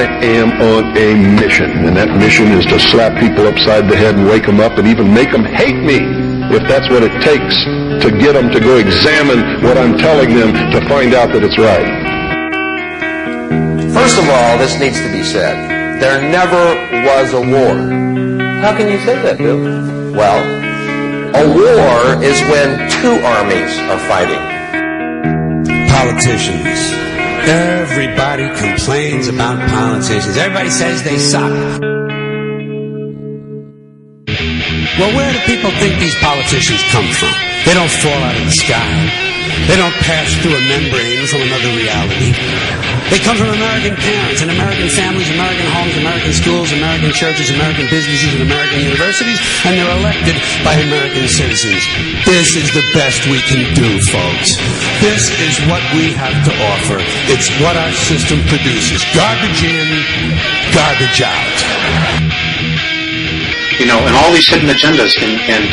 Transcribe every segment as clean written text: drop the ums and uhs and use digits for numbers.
I am on a mission, and that mission is to slap people upside the head and wake them up and even make them hate me, if that's what it takes to get them to go examine what I'm telling them to find out that it's right. First of all, this needs to be said. There never was a war. How can you say that, Bill? Well, a war is when two armies are fighting. Politicians. Everybody complains about politicians. Everybody says they suck. Well, where do people think these politicians come from? They don't fall out of the sky. They don't pass through a membrane from another reality. They come from American parents and American families, American homes, American schools, American churches, American businesses, and American universities, and they're elected by American citizens. This is the best we can do, folks. This is what we have to offer. It's what our system produces. Garbage in, garbage out. You know, and all these hidden agendas and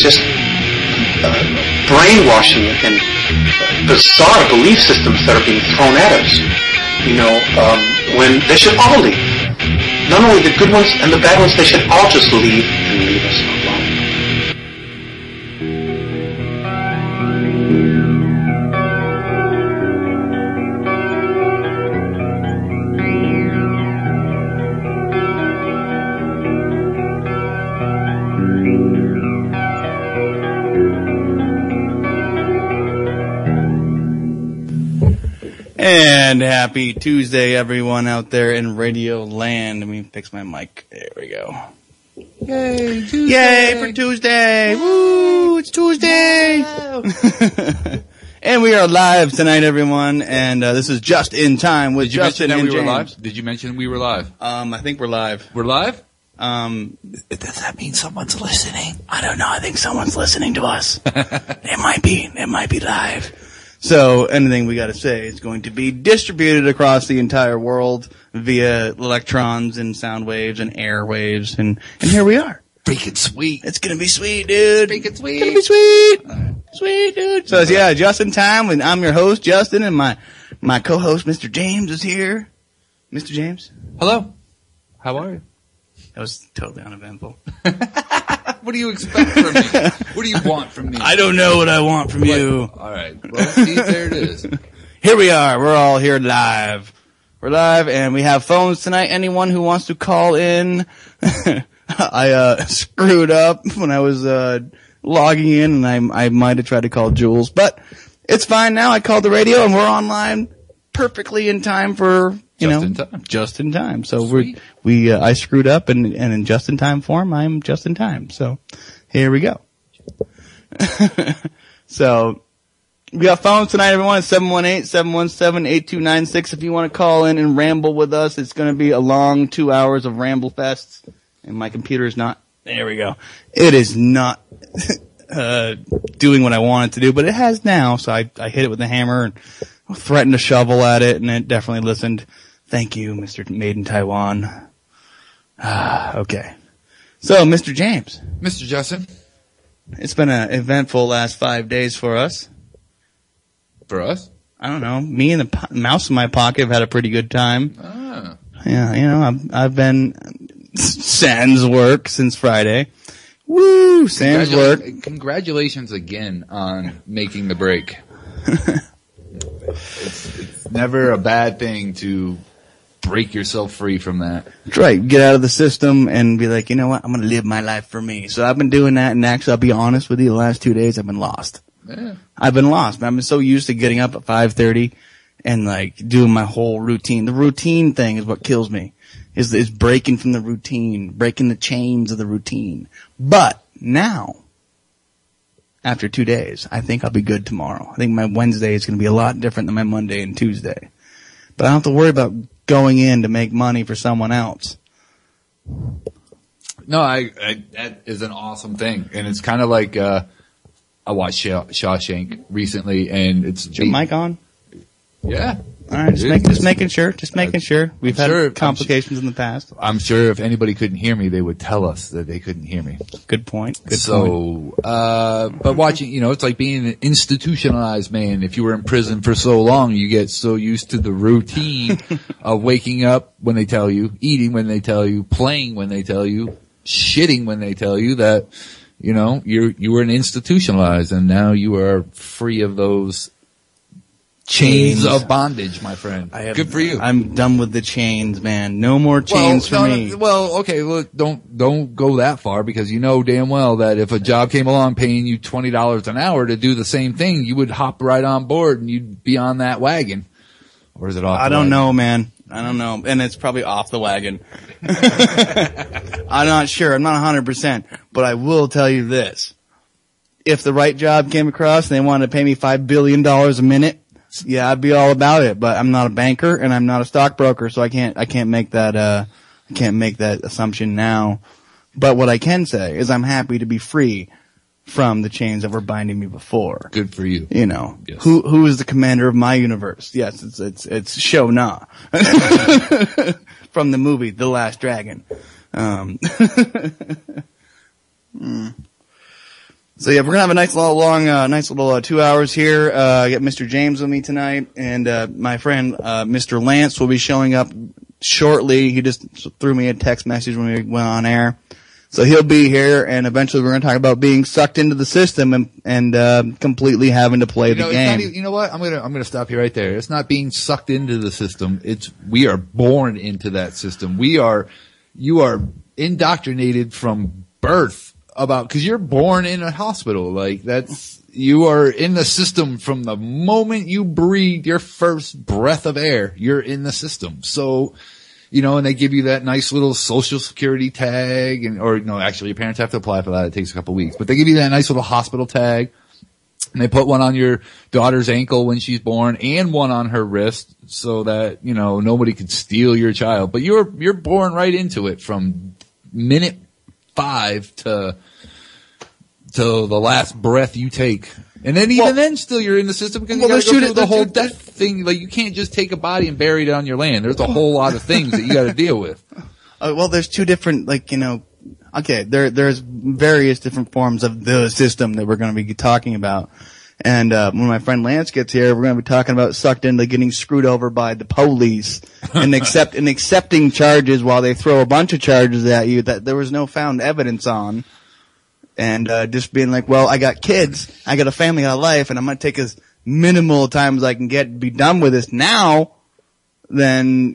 just brainwashing and bizarre belief systems that are being thrown at us, you know, when they should all leave. Not only the good ones and the bad ones, they should all just leave and leave us alone. And happy Tuesday, everyone out there in Radio Land. Let me fix my mic. There we go. Yay, Tuesday. Yay for Tuesday. Woo, it's Tuesday. And we are live tonight, everyone. And this is Just in Time with Justyn and James. Did you mention we were live? I think we're live. We're live? Does that mean someone's listening? I don't know. I think someone's listening to us. It might be live. So anything we got to say is going to be distributed across the entire world via electrons and sound waves and air waves, and here we are. Freaking sweet. It's gonna be sweet, dude. Freaking sweet. It's gonna be sweet. Right. Sweet, dude. So yeah, Just in Time, and I'm your host, Justyn, and my co-host, Mr. James, is here. Mr. James. Hello. How are you? That was totally uneventful. What do you expect from me? What do you want from me? I don't know what I want from you. All right. Well, see, there it is. Here we are. We're all here live. We're live, and we have phones tonight. Anyone who wants to call in. I screwed up when I was logging in, and I might have tried to call Jules. But it's fine now. I called the radio, and we're online perfectly in time for... Just in time. So Sweet. I screwed up, and in just in time form, I'm just in time. So here we go. So we got phones tonight, everyone. It's 718-717-8296. If you want to call in and ramble with us, it's going to be a long 2 hours of ramble fests. And my computer is not. There we go. It is not doing what I want it to do, but it has now. So I hit it with a hammer and threatened to shovel at it, and it definitely listened. Thank you, Mr. Made in Taiwan. Okay. So, Mr. James. Mr. Justyn. It's been an eventful last 5 days for us. For us? I don't know. Me and the mouse in my pocket have had a pretty good time. Ah. Yeah, you know, I've been sans work since Friday. Woo, sans work. Congratulations again on making the break. It's never a bad thing to break yourself free from that. That's right. Get out of the system and be like, you know what? I'm going to live my life for me. So I've been doing that, and actually, I'll be honest with you, the last 2 days I've been lost. Yeah. I've been lost. I've been so used to getting up at 5:30 and like doing my whole routine. The routine thing is what kills me. Is breaking from the routine, breaking the chains of the routine. But now, after 2 days, I think I'll be good tomorrow. I think my Wednesday is going to be a lot different than my Monday and Tuesday. But I don't have to worry about going in to make money for someone else. No, that is an awesome thing. And it's kind of like, I watched Shawshank recently, and it's... Is your mic on? Yeah. All right, just making sure. We've had complications in the past. I'm sure if anybody couldn't hear me, they would tell us that they couldn't hear me. Good point. But watching, it's like being an institutionalized man. If you were in prison for so long, you get so used to the routine of waking up when they tell you, eating when they tell you, playing when they tell you, shitting when they tell you that, you were an institutionalized, and now you are free of those chains of bondage, my friend. Good for you. I'm done with the chains, man. No more chains for me. Well, okay, look, don't go that far, because you know damn well that if a job came along paying you $20 an hour to do the same thing, you would hop right on board and you'd be on that wagon. Or is it off? I don't know, man. I don't know. And it's probably off the wagon. I'm not sure. I'm not 100%. But I will tell you this. If the right job came across and they wanted to pay me $5 billion a minute, yeah, I'd be all about it. But I'm not a banker and I'm not a stockbroker, so I can't make that assumption now. But what I can say is I'm happy to be free from the chains that were binding me before. Good for you. Yes. Who is the commander of my universe? Yes, it's Shona from the movie The Last Dragon. So yeah, we're gonna have a nice little 2 hours here. I got Mr. James with me tonight, and my friend Mr. Lance will be showing up shortly. He just threw me a text message when we went on air. So he'll be here, and eventually we're going to talk about being sucked into the system and completely having to play the game. You know what? I'm going to stop you right there. It's not being sucked into the system. We are born into that system. You are indoctrinated from birth because you're born in a hospital. You are in the system from the moment you breathe your first breath of air. You're in the system. So, and they give you that nice little social security tag actually your parents have to apply for that. It takes a couple weeks, but they give you that nice little hospital tag, and they put one on your daughter's ankle when she's born and one on her wrist so that, nobody could steal your child. But you're born right into it from minute 5 to the last breath you take. And then then still you're in the system because you got to go through the whole death thing. Like, you can't just take a body and bury it on your land. There's a whole lot of things that you got to deal with. Well, there's two different, there's various different forms of the system that we're going to be talking about. And when my friend Lance gets here, we're going to be talking about sucked into getting screwed over by the police and accepting charges while they throw a bunch of charges at you that there was no found evidence on. And just being like, well, I got kids, I got a family, I got a life, and I'm going to take as minimal time as I can get to be done with this now, then,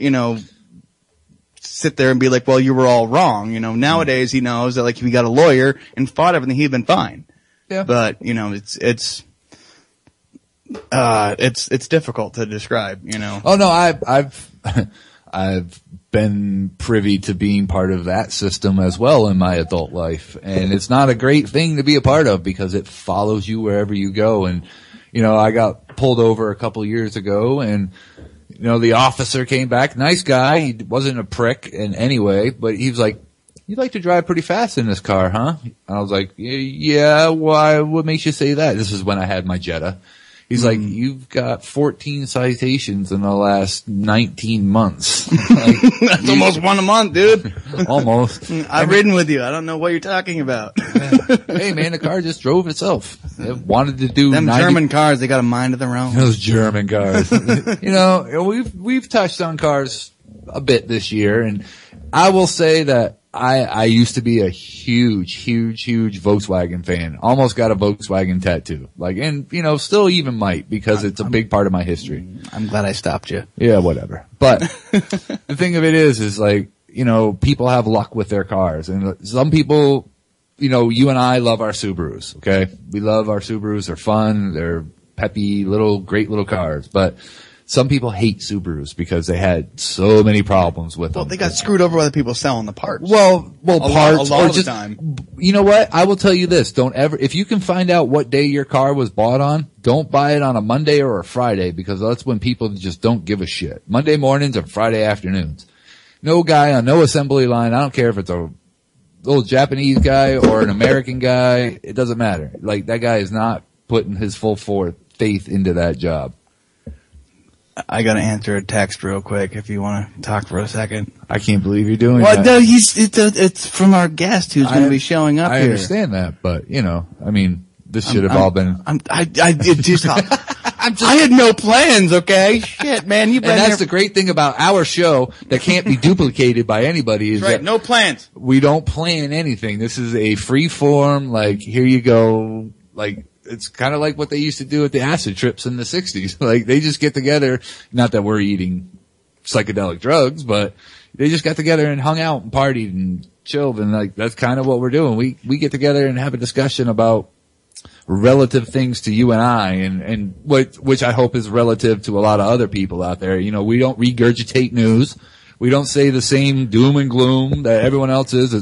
sit there and be like, well, you were all wrong. Nowadays he knows that, if he got a lawyer and fought everything, he'd been fine. Yeah. But, it's difficult to describe, Oh no, I've been privy to being part of that system as well in my adult life. And it's not a great thing to be a part of because it follows you wherever you go. And, I got pulled over a couple years ago and, the officer came back, nice guy. He wasn't a prick in any way, but he was like, "You like to drive pretty fast in this car, huh?" And I was like, "Yeah, why? What makes you say that?" This is when I had my Jetta. He's like, "You've got 14 citations in the last 19 months." That's almost one a month, dude. Almost. I've ridden with you. I don't know what you're talking about. Hey, man, the car just drove itself. It wanted to do them German cars. They got a mind of their own. Those German cars. We've touched on cars a bit this year, and I will say that I used to be a huge Volkswagen fan. Almost got a Volkswagen tattoo. Still even might because it's a big part of my history. I'm glad I stopped you. Yeah, whatever. But the thing of it is people have luck with their cars. And some people, you and I love our Subarus, okay? We love our Subarus. They're fun. They're peppy, great little cars. But some people hate Subarus because they had so many problems with them. Well, they got screwed over by the people selling the parts. Well, parts a lot of the time. You know what? I will tell you this. If you can find out what day your car was bought on, don't buy it on a Monday or a Friday because that's when people just don't give a shit. Monday mornings or Friday afternoons. No guy on no assembly line. I don't care if it's a little Japanese guy or an American guy. It doesn't matter. That guy is not putting his full faith into that job. I gotta answer a text real quick if you want to talk for a second. I can't believe you're doing Well, that. no, it's from our guest who's going to be showing up I here. understand that, but I mean, this should have all been. I had no plans. Okay, shit, man, you've been And that's here. the great thing about our show that can't be duplicated by anybody is Right, that no plans. we don't plan anything. This is a free form, like, here you go. Like, it's kind of like what they used to do at the acid trips in the 60s. Like, they just get together, not that we're eating psychedelic drugs, but they just got together and hung out and partied and chilled, and like, that's kind of what we're doing. We get together and have a discussion about relative things to you and I, and which I hope is relative to a lot of other people out there. We don't regurgitate news. We don't say the same doom and gloom that everyone else is,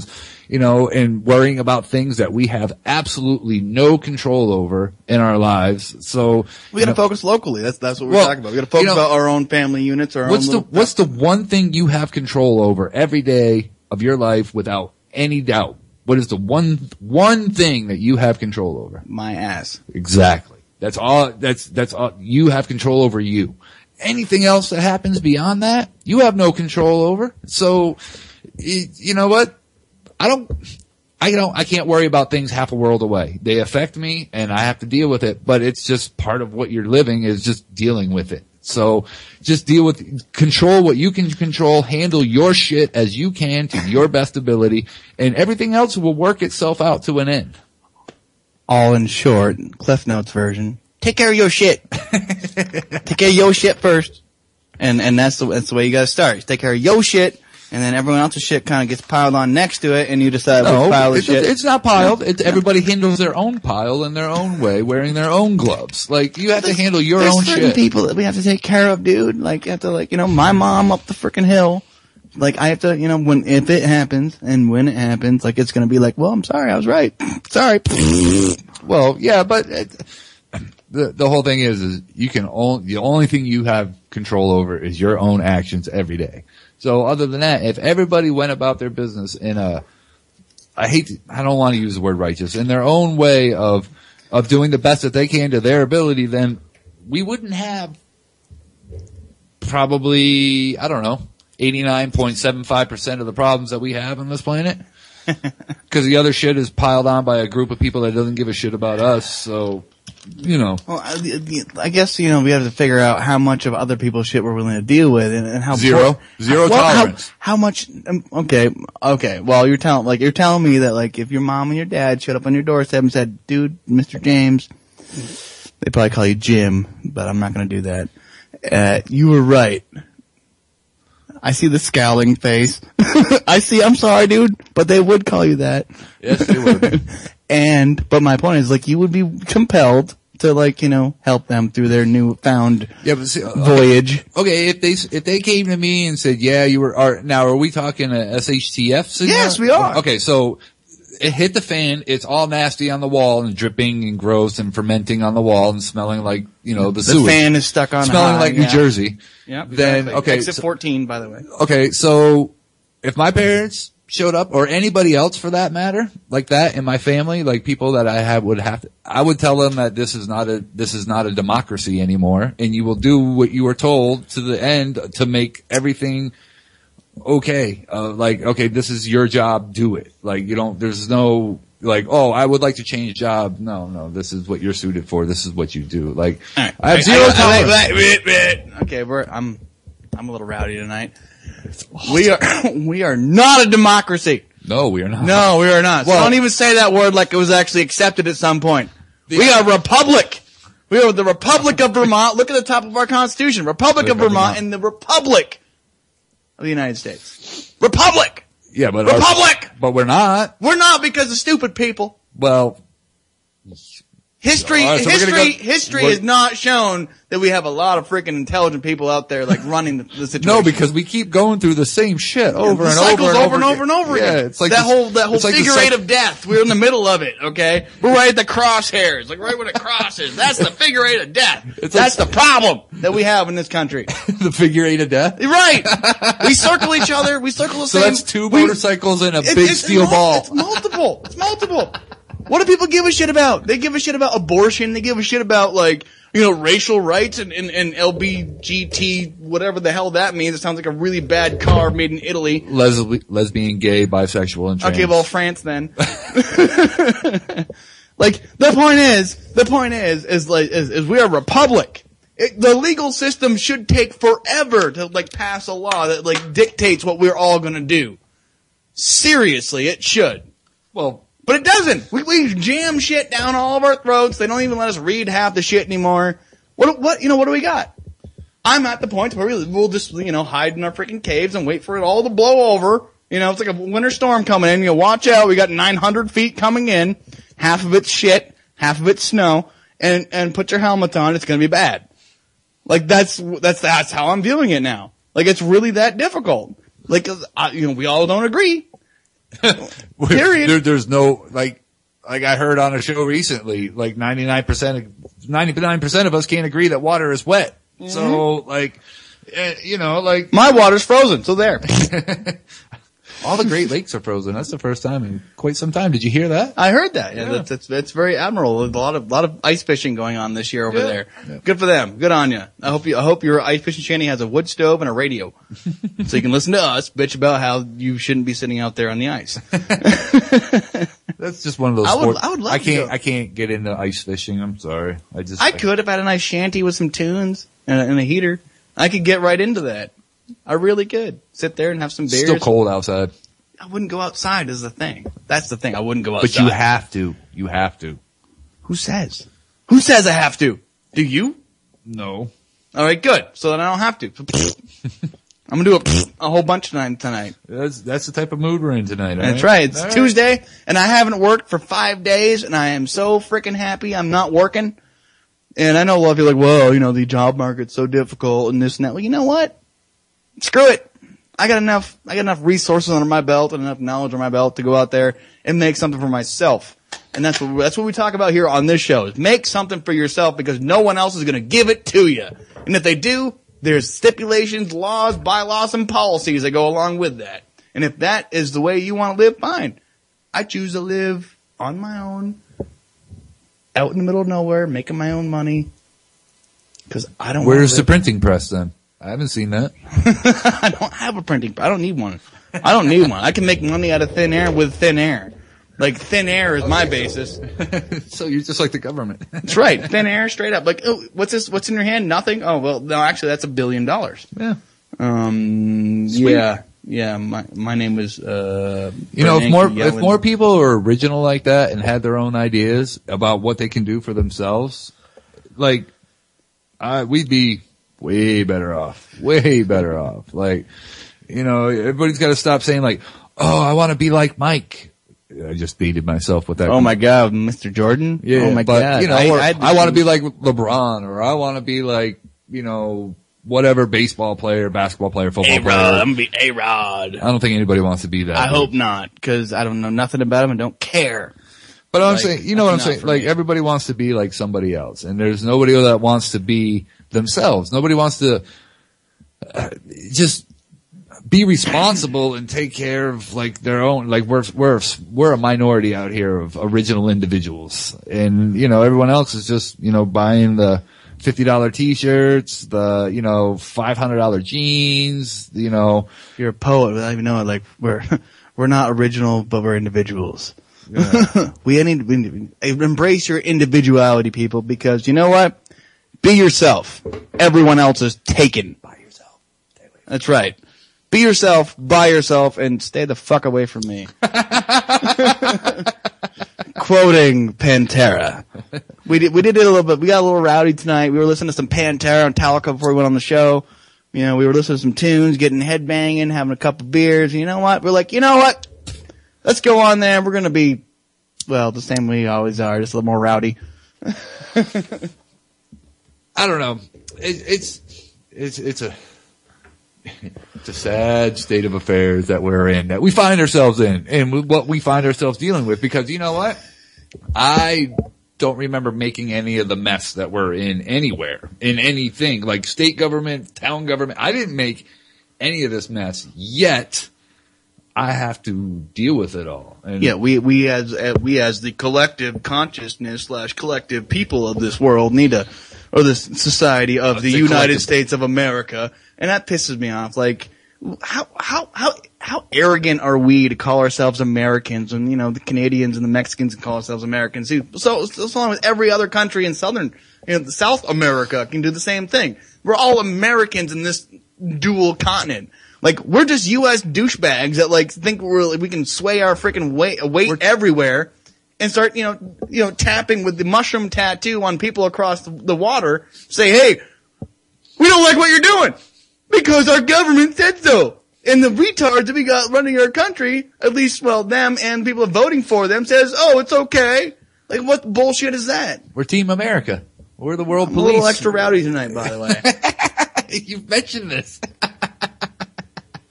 and worrying about things that we have absolutely no control over in our lives. So We got to focus locally. That's what we're talking about. We got to focus about our own family units. What's the one thing you have control over every day of your life without any doubt? What is the one thing that you have control over? My ass. Exactly. That's all. That's all. You have control over you. Anything else that happens beyond that, you have no control over. So, you know what? I can't worry about things half a world away. They affect me and I have to deal with it, but it's just part of what you're living is just dealing with it. So just control what you can control, handle your shit as you can to your best ability, and everything else will work itself out to an end. All in short, Cliff Notes version. Take care of your shit. Take care of your shit first. And that's the way you gotta start. You take care of your shit, and then everyone else's shit kind of gets piled on next to it, and you decide which pile of shit. It's not piled. Everybody handles their own pile in their own way, wearing their own gloves. Like, you have to handle your own shit. There's certain people that we have to take care of, dude. Like, you have to, my mom up the freaking hill. Like, I have to, if it happens, and when it happens, like, it's gonna be like, well, I'm sorry, I was right. Sorry. Well, yeah, but the whole thing is the only thing you have control over is your own actions every day. So other than that, if everybody went about their business in I don't want to use the word righteous, in their own way of doing the best that they can to their ability, then we wouldn't have probably, I don't know, 89.75% of the problems that we have on this planet. Because the other shit is piled on by a group of people that doesn't give a shit about us, so, Well, I guess, we have to figure out how much of other people's shit we're willing to deal with and how Zero tolerance. How much, okay, well, you're telling me that, like, if your mom and your dad showed up on your doorstep and said, dude, Mr. James, they probably call you Jim, but I'm not gonna do that. You were right. I see the scowling face. I'm sorry, dude, but they would call you that. Yes, they would. But my point is, like, you would be compelled to, like, help them through their newfound voyage. Okay, if they came to me and said, yeah, are we talking a SHTF signal? Yes, we are. Okay, so it hit the fan, it's all nasty on the wall and dripping and gross and fermenting on the wall and smelling like, the sewage. The fan is stuck on smelling high, like New Jersey. Yeah. Then, exactly. okay. Exit 14, by the way. Okay, so if my parents showed up, or anybody else for that matter, like that in my family, like people that I would tell them that this is not a democracy anymore, and you will do what you were told to the end to make everything okay. Okay, this is your job, do it. Like, there's no, like, oh, I would like to change job. No, this is what you're suited for. This is what you do. Like, right. I have zero tolerance. Okay, I'm a little rowdy tonight. We are not a democracy. No, we are not. No, we are not. So Well, don't even say that word like it was actually accepted at some point. We are a republic. We are the Republic of Vermont. Look at the top of our Constitution. Republic of Vermont and the Republic of the United States. Republic! Yeah, but Republic! but we're not. We're not because of stupid people. Well, History All right, so history has not shown that we have a lot of freaking intelligent people out there, like, running the situation. no, because we keep going through the same shit over The and cycles over and over again. Yeah, it's like that whole it's like figure eight of death. We're in the middle of it, okay? We're right at the crosshairs, like right when it crosses. That's the figure eight of death. That's the problem that we have in this country. the figure eight of death. Right. We circle each other. We circle the So same. that's two motorcycles and a big steel ball. It's multiple. It's multiple. What do people give a shit about? They give a shit about abortion. They give a shit about, like, you know, racial rights and LBGT, whatever the hell that means. It sounds like a really bad car made in Italy. Lesbian, gay, bisexual, and trans. Okay, well, France then. Like, the point is we are a republic. The legal system should take forever to, like, pass a law that, like, dictates what we're all gonna do. Seriously, it should. Well, but it doesn't. We jam shit down all of our throats. They don't even let us read half the shit anymore. What do we got? I'm at the point where we'll just, you know, hide in our freaking caves and wait for it all to blow over. You know, it's like a winter storm coming in. You know, watch out. We got 900 feet coming in. Half of it's shit, half of it's snow, and put your helmet on. It's gonna be bad. Like, that's how I'm viewing it now. Like, it's really that difficult. Like, you know, we all don't agree. Period. There's no, like I heard on a show recently, like 99% of us can't agree that water is wet. Mm-hmm. So, like, you know, like. My water's frozen, so there. All the Great Lakes are frozen. That's the first time in quite some time. Did you hear that? I heard that. Yeah, that's very admirable. A lot of ice fishing going on this year over there. Yeah. Good for them. Good on you. I hope your ice fishing shanty has a wood stove and a radio, so you can listen to us bitch about how you shouldn't be sitting out there on the ice. That's just one of those. I would love. I to can't get into ice fishing. I'm sorry. I could if I had a nice shanty with some tunes and a heater. I could get right into that. I really could. Sit there and have some beers. Still cold outside. I wouldn't go outside is the thing. That's the thing. I wouldn't go outside. But you have to. You have to. Who says? Who says I have to? Do you? No. All right, good. So then I don't have to. I'm gonna do a whole bunch tonight. That's the type of mood we're in tonight. That's right. It's all Tuesday, and I haven't worked for 5 days, and I am so freaking happy I'm not working. And I know a lot of people are like, well, you know, the job market's so difficult and this and that. Well, you know what? Screw it. I got enough resources under my belt and enough knowledge on my belt to go out there and make something for myself. And that's what we talk about here on this show, is make something for yourself, because no one else is going to give it to you. And if they do, there's stipulations, laws, bylaws, and policies that go along with that. And if that is the way you want to live, fine. I choose to live on my own, out in the middle of nowhere, making my own money, because I don't. Where's the printing press then? I haven't seen that. I don't have a printing press. I don't need one. I can make money out of thin air with thin air. Like, thin air is my basis. So you're just like the government. That's right. Thin air, straight up. Like, oh, what's this? What's in your hand? Nothing? Oh, well, no, actually, that's $1 billion. Yeah. Yeah. My name was, you know, if more people were original like that and had their own ideas about what they can do for themselves, like, we'd be way better off. Way better off. Like, you know, everybody's got to stop saying, like, oh, I want to be like Mike. I just dated myself with that. Oh my God, Mr. Jordan? Yeah. Oh my God. You know, I want to be like LeBron, or I want to be like, you know, whatever baseball player, basketball player, football player. I'm gonna be A-Rod. I don't think anybody wants to be that. I hope not, because I don't know nothing about him and don't care. But I'm saying, you know what I'm saying? Like, everybody wants to be like somebody else, and there's nobody that wants to be themselves. Nobody wants to just be responsible and take care of like their own. Like, we're a minority out here of original individuals, and you know, everyone else is just, you know, buying the $50 t-shirts, the, you know, $500 jeans, you know. You're a poet without even knowing, like, we're not original, but we're individuals. Yeah. We need to embrace your individuality, people, because you know what? Be yourself. Everyone else is taken. By yourself. That's right. Be yourself, by yourself, and stay the fuck away from me. Quoting Pantera. We did it a little bit. We got a little rowdy tonight. We were listening to some Pantera and Metallica before we went on the show. You know, we were listening to some tunes, getting headbanging, having a couple beers. You know what? We're like, you know what? Let's go on there. We're going to be, well, the same way we always are, just a little more rowdy. I don't know. It's a sad state of affairs that we're in, that we find ourselves in, and what we find ourselves dealing with, because you know what? I don't remember making any of the mess that we're in anywhere, in anything, like state government, town government. I didn't make any of this mess, yet I have to deal with it all. And Yeah, we as the collective consciousness / collective people of this world need to, or this society of the United collective. States of America, and that pisses me off. Like, how arrogant are we to call ourselves Americans, and the Canadians and the Mexicans can call ourselves Americans too. So long as every other country in South America can do the same thing. We're all Americans in this dual continent. Like, we're just U.S. douchebags that think we can sway our freaking weight everywhere and start, tapping with the mushroom tattoo on people across the water. Say, hey, we don't like what you're doing because our government said so. And the retards that we got running our country, at least, them and people voting for them, says, oh, it's okay. Like, what bullshit is that? we're Team America. We're the world I'm police. a little extra rowdy tonight, by the way. You've mentioned this.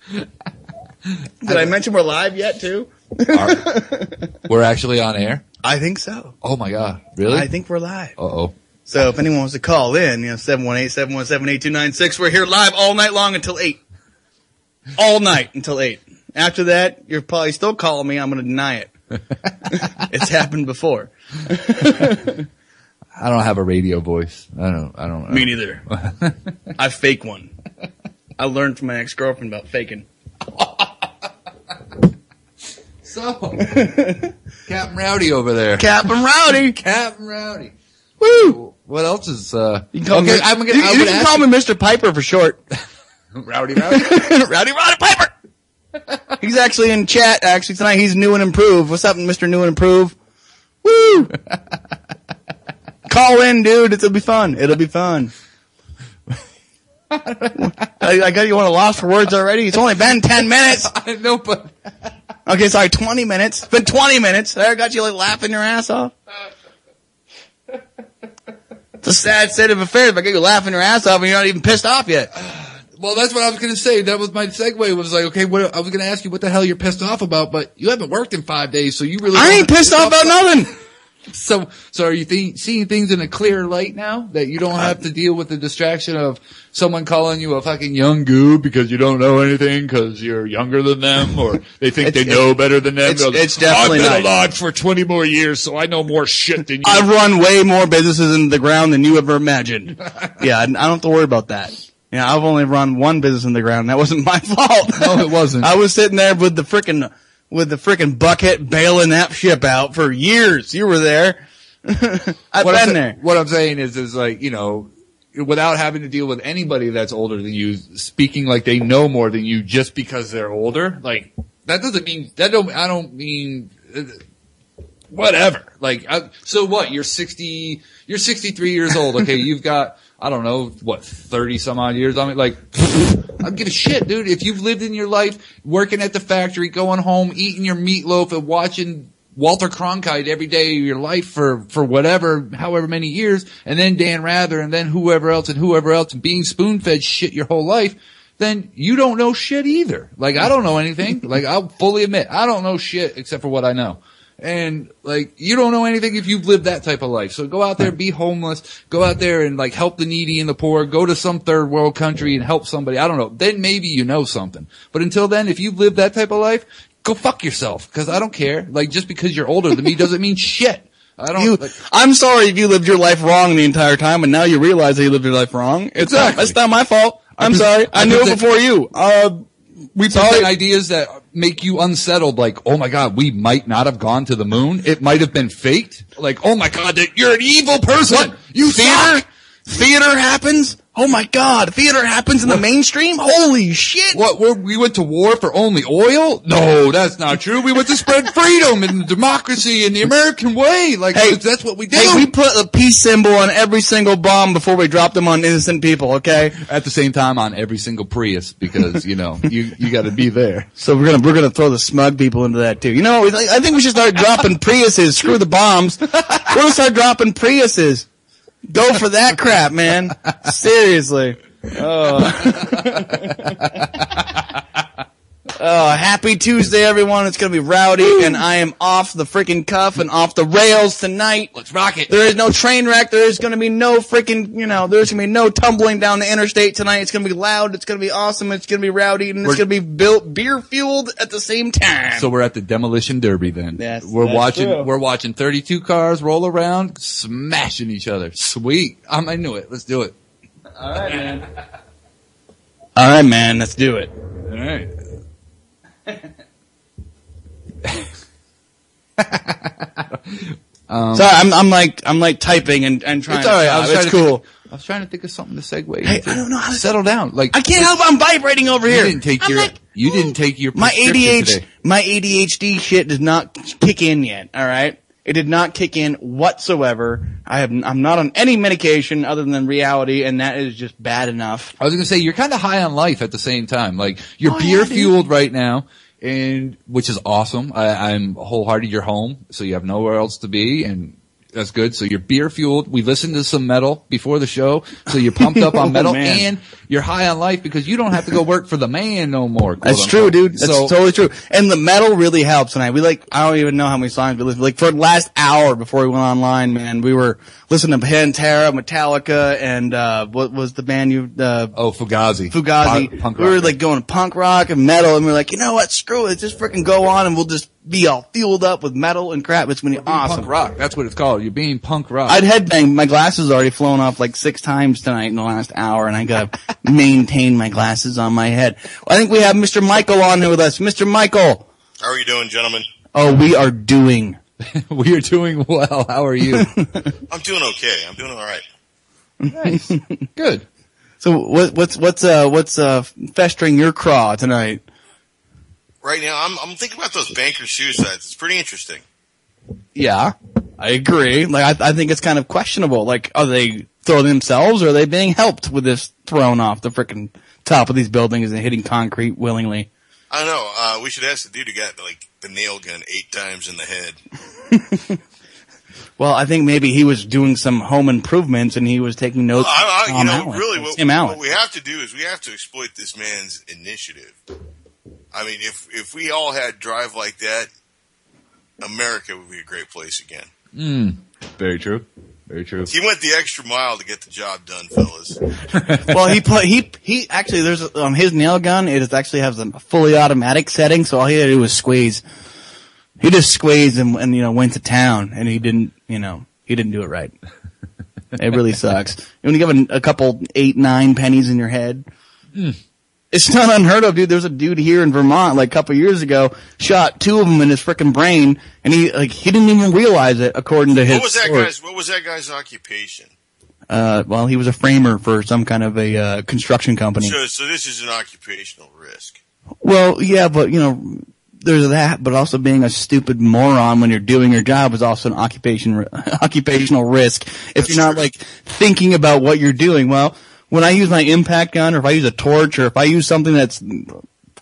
Did I mention we're live yet, too? We're actually on air? I think so. Oh my God. Really? I think we're live. Uh-oh. So if anyone wants to call in, 718-717-8296, we're here live all night long until 8. All night until 8. After that, you're probably still calling me. I'm going to deny it. It's happened before. I don't have a radio voice. I don't. Me neither. I fake one. I learned from my ex-girlfriend about faking. So, Captain Rowdy over there. Captain Rowdy. Captain Rowdy. Woo! What else is, You can call me, you can call me Mr. Piper for short. Rowdy. Rowdy Piper. He's actually in chat, tonight. He's new and improved. What's up, Mr. New and Improved? Woo! Call in, dude. It'll be fun. I got you on a loss for words already. It's only been 10 minutes. I know, but... Okay, sorry, 20 minutes. It's been 20 minutes. There, I got you laughing your ass off. It's a sad state of affairs if I get you laughing your ass off and you're not even pissed off yet. Well, that's what I was going to say. That was my segue. Was like, okay, I was going to ask you what the hell you're pissed off about, but you haven't worked in 5 days, so you really... I ain't pissed off about nothing. So are you seeing things in a clearer light now that you don't have to deal with the distraction of someone calling you a fucking young goob because you don't know anything because you're younger than them or they think they know better than them? It's definitely I've not. been alive for 20 more years, so I know more shit than you. I've run way more businesses into the ground than you ever imagined. Yeah, I don't have to worry about that. Yeah, I've only run one business in the ground, and that wasn't my fault. No, it wasn't. I was sitting there with the frickin' bucket bailing that ship out for years. You were there. I've been there. What I'm saying is like, without having to deal with anybody that's older than you, speaking like they know more than you just because they're older, like, that doesn't mean, I don't mean, whatever. Like, so what? You're 63 years old. Okay, you've got, I don't know, 30 some odd years on it. Like, I don't give a shit, dude. If you've lived in your life working at the factory, going home, eating your meatloaf and watching Walter Cronkite every day of your life for however many years, and then Dan Rather, and then whoever else, and being spoon-fed shit your whole life, then you don't know shit either. Like, I don't know anything. Like, I'll fully admit, I don't know shit except for what I know. And, like, you don't know anything if you've lived that type of life. So go out there, be homeless, go out there and, like, help the needy and the poor, go to some third world country and help somebody. I don't know. Then maybe you know something. But until then, if you've lived that type of life, go fuck yourself. Cause I don't care. Like, just because you're older than me doesn't mean shit. I'm sorry if you lived your life wrong the entire time and now you realize that you lived your life wrong. That's not my fault. I'm sorry. I knew it before you. We present ideas that make you unsettled, like, oh my God, we might not have gone to the moon. It might have been faked. Like, oh my God, you're an evil person. What? You suck. Theater happens? Oh my God, theater happens in the mainstream? Holy shit. What, we went to war for only oil? No, that's not true. We went to spread freedom and democracy and the American way. Like, hey, that's what we did. Hey, we put a peace symbol on every single bomb before we dropped them on innocent people, okay? At the same time on every single Prius because, you gotta be there. So we're gonna throw the smug people into that too. I think we should start dropping Priuses. Screw the bombs. We're gonna start dropping Priuses. Go for that crap, man. Seriously. Oh. Happy Tuesday, everyone. It's going to be rowdy, and I am off the freaking cuff and off the rails tonight. Let's rock it. There is no train wreck. There is going to be no freaking, there's going to be no tumbling down the interstate tonight. It's going to be loud. It's going to be awesome. It's going to be rowdy, and it's going to be beer-fueled at the same time. So we're at the demolition derby then. Yes, we're true. We're watching 32 cars roll around, smashing each other. Sweet. I'm into it. Let's do it. All right, man. All right, man. Let's do it. All right. Sorry, I'm like typing and trying. It's all right. It's cool. I was trying to think of something to segue. Hey, I don't know how to settle down. Like I can't help. I'm vibrating over here. You didn't take your my ADHD. My ADHD shit does not kick in yet. All right, it did not kick in whatsoever. I'm not on any medication other than reality, and that is just bad enough. I was gonna say you're kind of high on life at the same time. Like you're beer fueled right now. And which is awesome. I'm wholehearted. You're home, so you have nowhere else to be, and that's good. So you're beer fueled. We listened to some metal before the show, so you're pumped up on metal, and you're high on life because you don't have to go work for the man no more. That's true, dude. That's totally true. And the metal really helps. And I don't even know how many songs we listened. Like for the last hour before we went online, man, we were listening to Pantera, Metallica, and what was the band Fugazi. Fugazi. Punk we rock, were like going punk rock and metal, and we were like, you know what? Screw it. Just freaking go on, and we'll just be all fueled up with metal and crap. It's gonna be awesome. Punk rock. That's what it's called. You're being punk rock. I'd headbang. My glasses already flown off like 6 times tonight in the last hour, and I gotta maintain my glasses on my head. I think we have Mr. Michael on here with us. Mr. Michael. How are you doing, gentlemen? Oh, we are doing. We are doing well. How are you? I'm doing okay. I'm doing all right. Nice. Good. So what's festering your craw tonight? Right now, I'm thinking about those banker suicides. It's pretty interesting. Yeah, I agree. Like, I think it's kind of questionable. Like, are they throwing themselves, or are they being helped with this thrown off the frickin' top of these buildings and hitting concrete willingly? I don't know. We should ask the dude who got, like, the nail gun 8 times in the head. Well, I think maybe he was doing some home improvements and he was taking notes. Really, what we have to do is we have to exploit this man's initiative. I mean, if we all had drive like that, America would be a great place again. Very true. Very true. He went the extra mile to get the job done, fellas. Well, he actually, there's on his nail gun, it actually has a fully automatic setting, so all he had to do was squeeze. He just squeezed and went to town, and he didn't do it right. It really sucks. When you have a couple 8-9 pennies in your head, it's not unheard of, dude. There's a dude here in Vermont, like a couple years ago, shot 2 of them in his frickin' brain, and he didn't even realize it, according to his What was that guy's occupation? Well, he was a framer for some kind of a construction company. So this is an occupational risk. Well, yeah, but there's that, but also being a stupid moron when you're doing your job is also an occupational risk. If you're not like thinking about what you're doing. Well, when I use my impact gun, or if I use a torch, or if I use something that's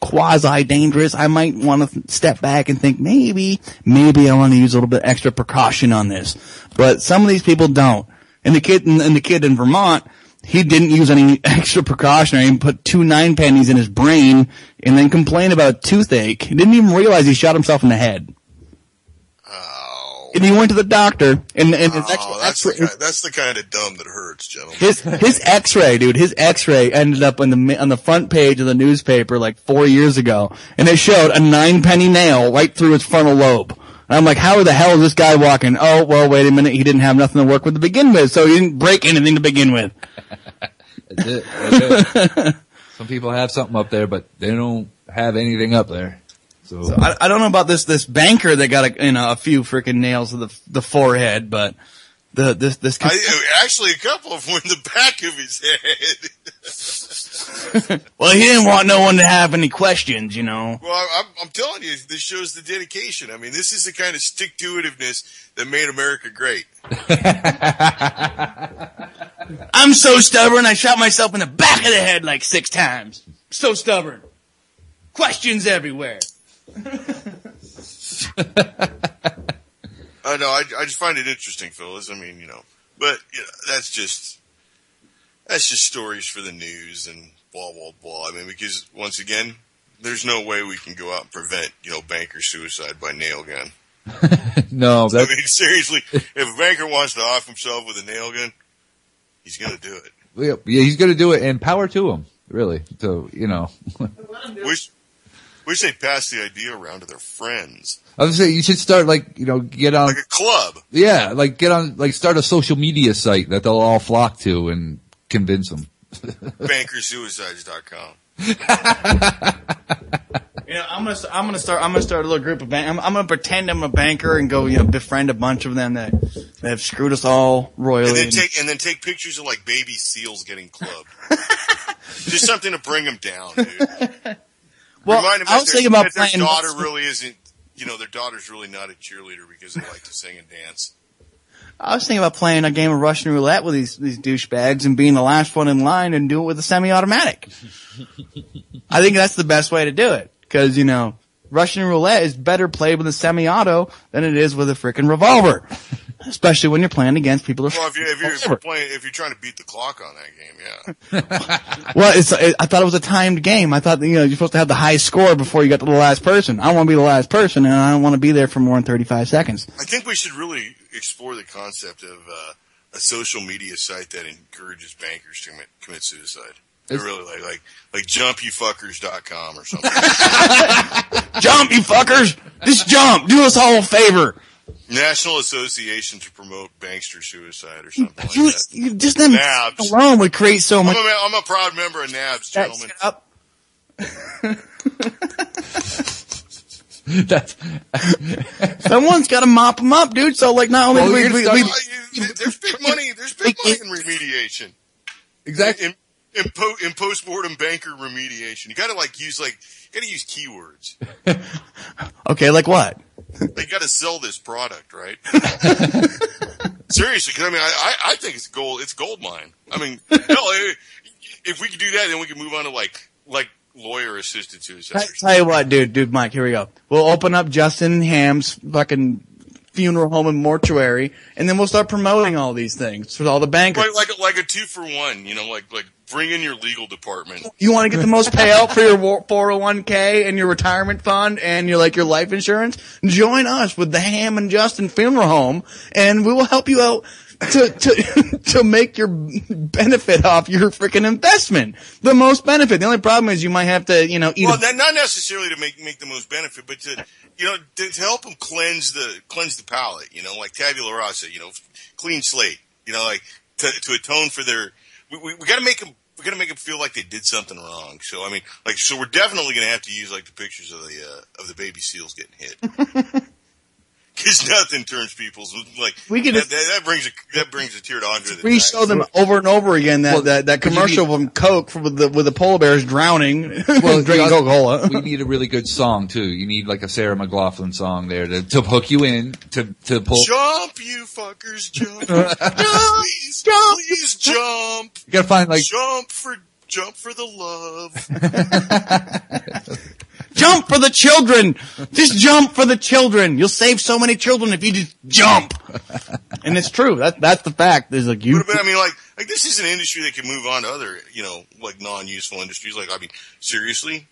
quasi-dangerous, I might want to step back and think, maybe I want to use a little bit extra precaution on this. But some of these people don't. And the kid in Vermont, he didn't use any extra precaution. He put 2 9 pennies in his brain and then complained about a toothache. He didn't even realize he shot himself in the head. Oh. And he went to the doctor, and his that's the kind of dumb that hurts, gentlemen. His X-ray, dude. His X-ray ended up on the front page of the newspaper like 4 years ago, and it showed a 9-penny nail right through his frontal lobe. And I'm like, how the hell is this guy walking? Oh, well, wait a minute. He didn't have nothing to work with to begin with, so he didn't break anything to begin with. That's it. Some people have something up there, but they don't have anything up there. So I don't know about this banker that got a few freaking nails to the forehead, but actually a couple of them in the back of his head. Well, he didn't want no one to have any questions, Well, I'm telling you, this shows the dedication. I mean, this is the kind of stick-to-itiveness that made America great. I'm so stubborn, I shot myself in the back of the head like 6 times. So stubborn. Questions everywhere. I know. I just find it interesting, fellas. I mean, but that's just stories for the news and blah blah blah. I mean, because once again, there's no way we can go out and prevent, banker suicide by nail gun. No, I mean, seriously, if a banker wants to off himself with a nail gun, he's going to do it. Yeah, he's going to do it, and power to him, really. So, Wish they'd pass the idea around to their friends. I was saying you should start get on like a club. Yeah, start a social media site that they'll all flock to and convince them. Bankersuicides.com. I'm gonna start a little group of I'm gonna pretend I'm a banker and go befriend a bunch of them that have screwed us all royally. And then take pictures of like baby seals getting clubbed. Just something to bring them down, dude. Well, I was thinking about playing. Their daughter really isn't. Their daughter's really not a cheerleader because they like to sing and dance. I was thinking about playing a game of Russian roulette with these douchebags and being the last one in line and do it with a semi-automatic. I think that's the best way to do it because Russian roulette is better played with a semi-auto than it is with a freaking revolver, especially when you're playing against people. Well, if you're trying to beat the clock on that game, yeah. Well, I thought it was a timed game. I thought you're supposed to have the high score before you got to the last person. I want to be the last person, and I don't want to be there for more than 35 seconds. I think we should really explore the concept of a social media site that encourages bankers to commit suicide. They're really like jumpyoufuckers.com or something. Jump, you fuckers! Just jump! Do us all a favor! National Association to Promote Bankster Suicide or something like that. Just them NABS alone would create so much. I'm a proud member of NABS, gentlemen. Someone's got to mop them up, dude. So not only there's big money in remediation. Exactly. In postmortem banker remediation, you got to use keywords. Okay, like what? They got to sell this product, right? Seriously, because I think it's gold. It's gold mine. I mean, hell, if we could do that, then we can move on to like lawyer assisted suicide. Tell you what, dude, Mike, here we go. We'll open up Justyn Ham's fucking funeral home and mortuary, and then we'll start promoting all these things for all the bankers. Like a 2-for-1, like bring in your legal department. You want to get the most payout for your 401k and your retirement fund and your life insurance? Join us with the Ham and Justyn Funeral Home, and we will help you out to make your benefit off your freaking investment. The most benefit. The only problem is you might have to, eat. Well, not necessarily to make the most benefit, but to help them cleanse the palate, like tabula rasa, clean slate, to atone for their, we gotta make them feel like they did something wrong. So, so we're definitely gonna have to use the pictures of the baby seals getting hit. Because nothing turns people's that brings a tear to Andre. We show them over and over again that commercial from Coke with the polar bears drowning, drinking Coca-Cola. We need a really good song too. You need a Sarah McLachlan song there to hook you in to pull. Jump, you fuckers, jump! Please jump! You gotta find jump for the love. Jump for the children! Just jump for the children! You'll save so many children if you just jump! And it's true. That's the fact. There's this is an industry that can move on to other, non-useful industries. Seriously?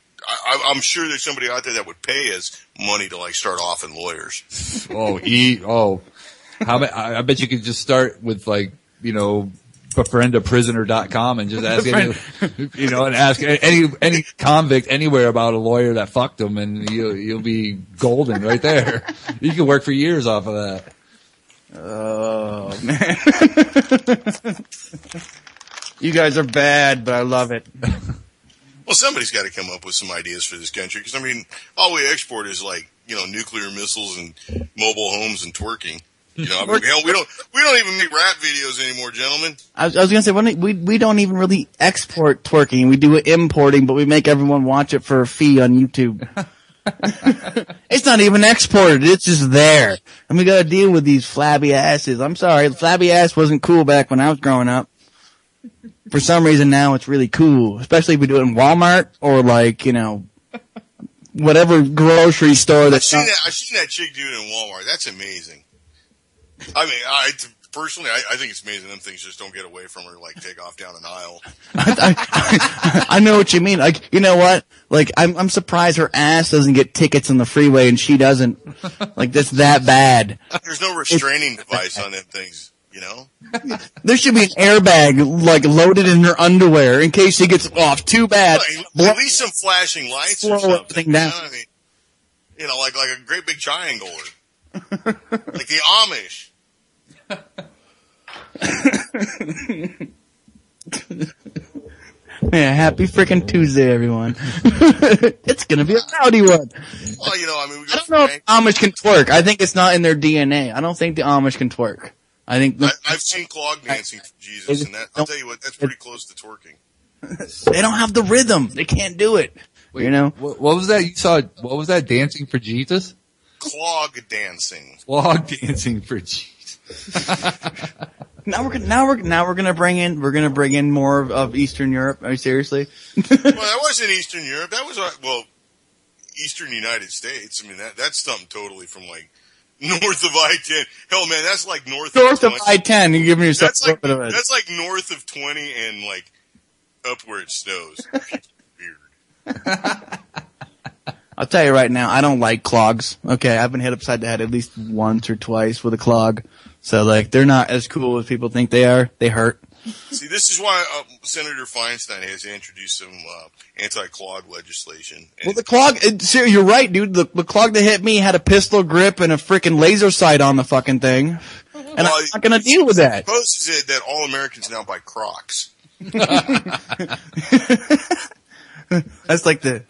I'm sure there's somebody out there that would pay us money to start off in lawyers. I bet you could just start with befriendaprisoner.com and just ask and ask any convict anywhere about a lawyer that fucked them, and you'll be golden right there. You can work for years off of that. Oh man. You guys are bad, but I love it. Well, somebody's got to come up with some ideas for this country, because all we export is nuclear missiles and mobile homes and twerking. We don't even make rap videos anymore, gentlemen. I was gonna say we don't even really export twerking. We do importing, but we make everyone watch it for a fee on YouTube. It's not even exported; it's just there, and we gotta deal with these flabby asses. I'm sorry, flabby ass wasn't cool back when I was growing up. For some reason, now it's really cool, especially if we do it in Walmart or whatever grocery store. I've seen that chick do it in Walmart. That's amazing. personally, I think it's amazing them things just don't get away from her, like take off down an aisle. I know what you mean. Like, you know what? Like, I'm surprised her ass doesn't get tickets on the freeway and she doesn't. Like, that's that bad. There's no restraining device on them things, you know? There should be an airbag, like, loaded in her underwear in case she gets off too bad. Well, at least some flashing lights or something. Down. You know what I mean? You know, like a great big triangle. Like the Amish. Yeah, happy freaking Tuesday, everyone. It's gonna be a rowdy one. Well, you know, I mean, I don't know if Amish can twerk. I think it's not in their DNA. I don't think the Amish can twerk. I think I've seen clog dancing for Jesus, and I'll tell you what, that's pretty close to twerking. They don't have the rhythm. They can't do it. Wait, you know? What was that you saw? What was that, dancing for Jesus? Clog dancing. Clog dancing for Jesus. Now we're gonna bring in more of Eastern Europe. Are you seriously? Well, that wasn't Eastern Europe. That was Eastern United States. I mean, that's something totally from like north of I-10. Hell, man, that's like north of I-10. You're giving yourself that's like north of 20 and like up where it snows. Weird. I'll tell you right now, I don't like clogs. Okay, I've been hit upside the head at least once or twice with a clog. So, like, they're not as cool as people think they are. They hurt. See, this is why Senator Feinstein has introduced some anti-clog legislation. Well, the clog, you're right, dude. The clog that hit me had a pistol grip and a freaking laser sight on the fucking thing. And I'm not going to deal with that. Supposes it that all Americans now buy Crocs. That's like the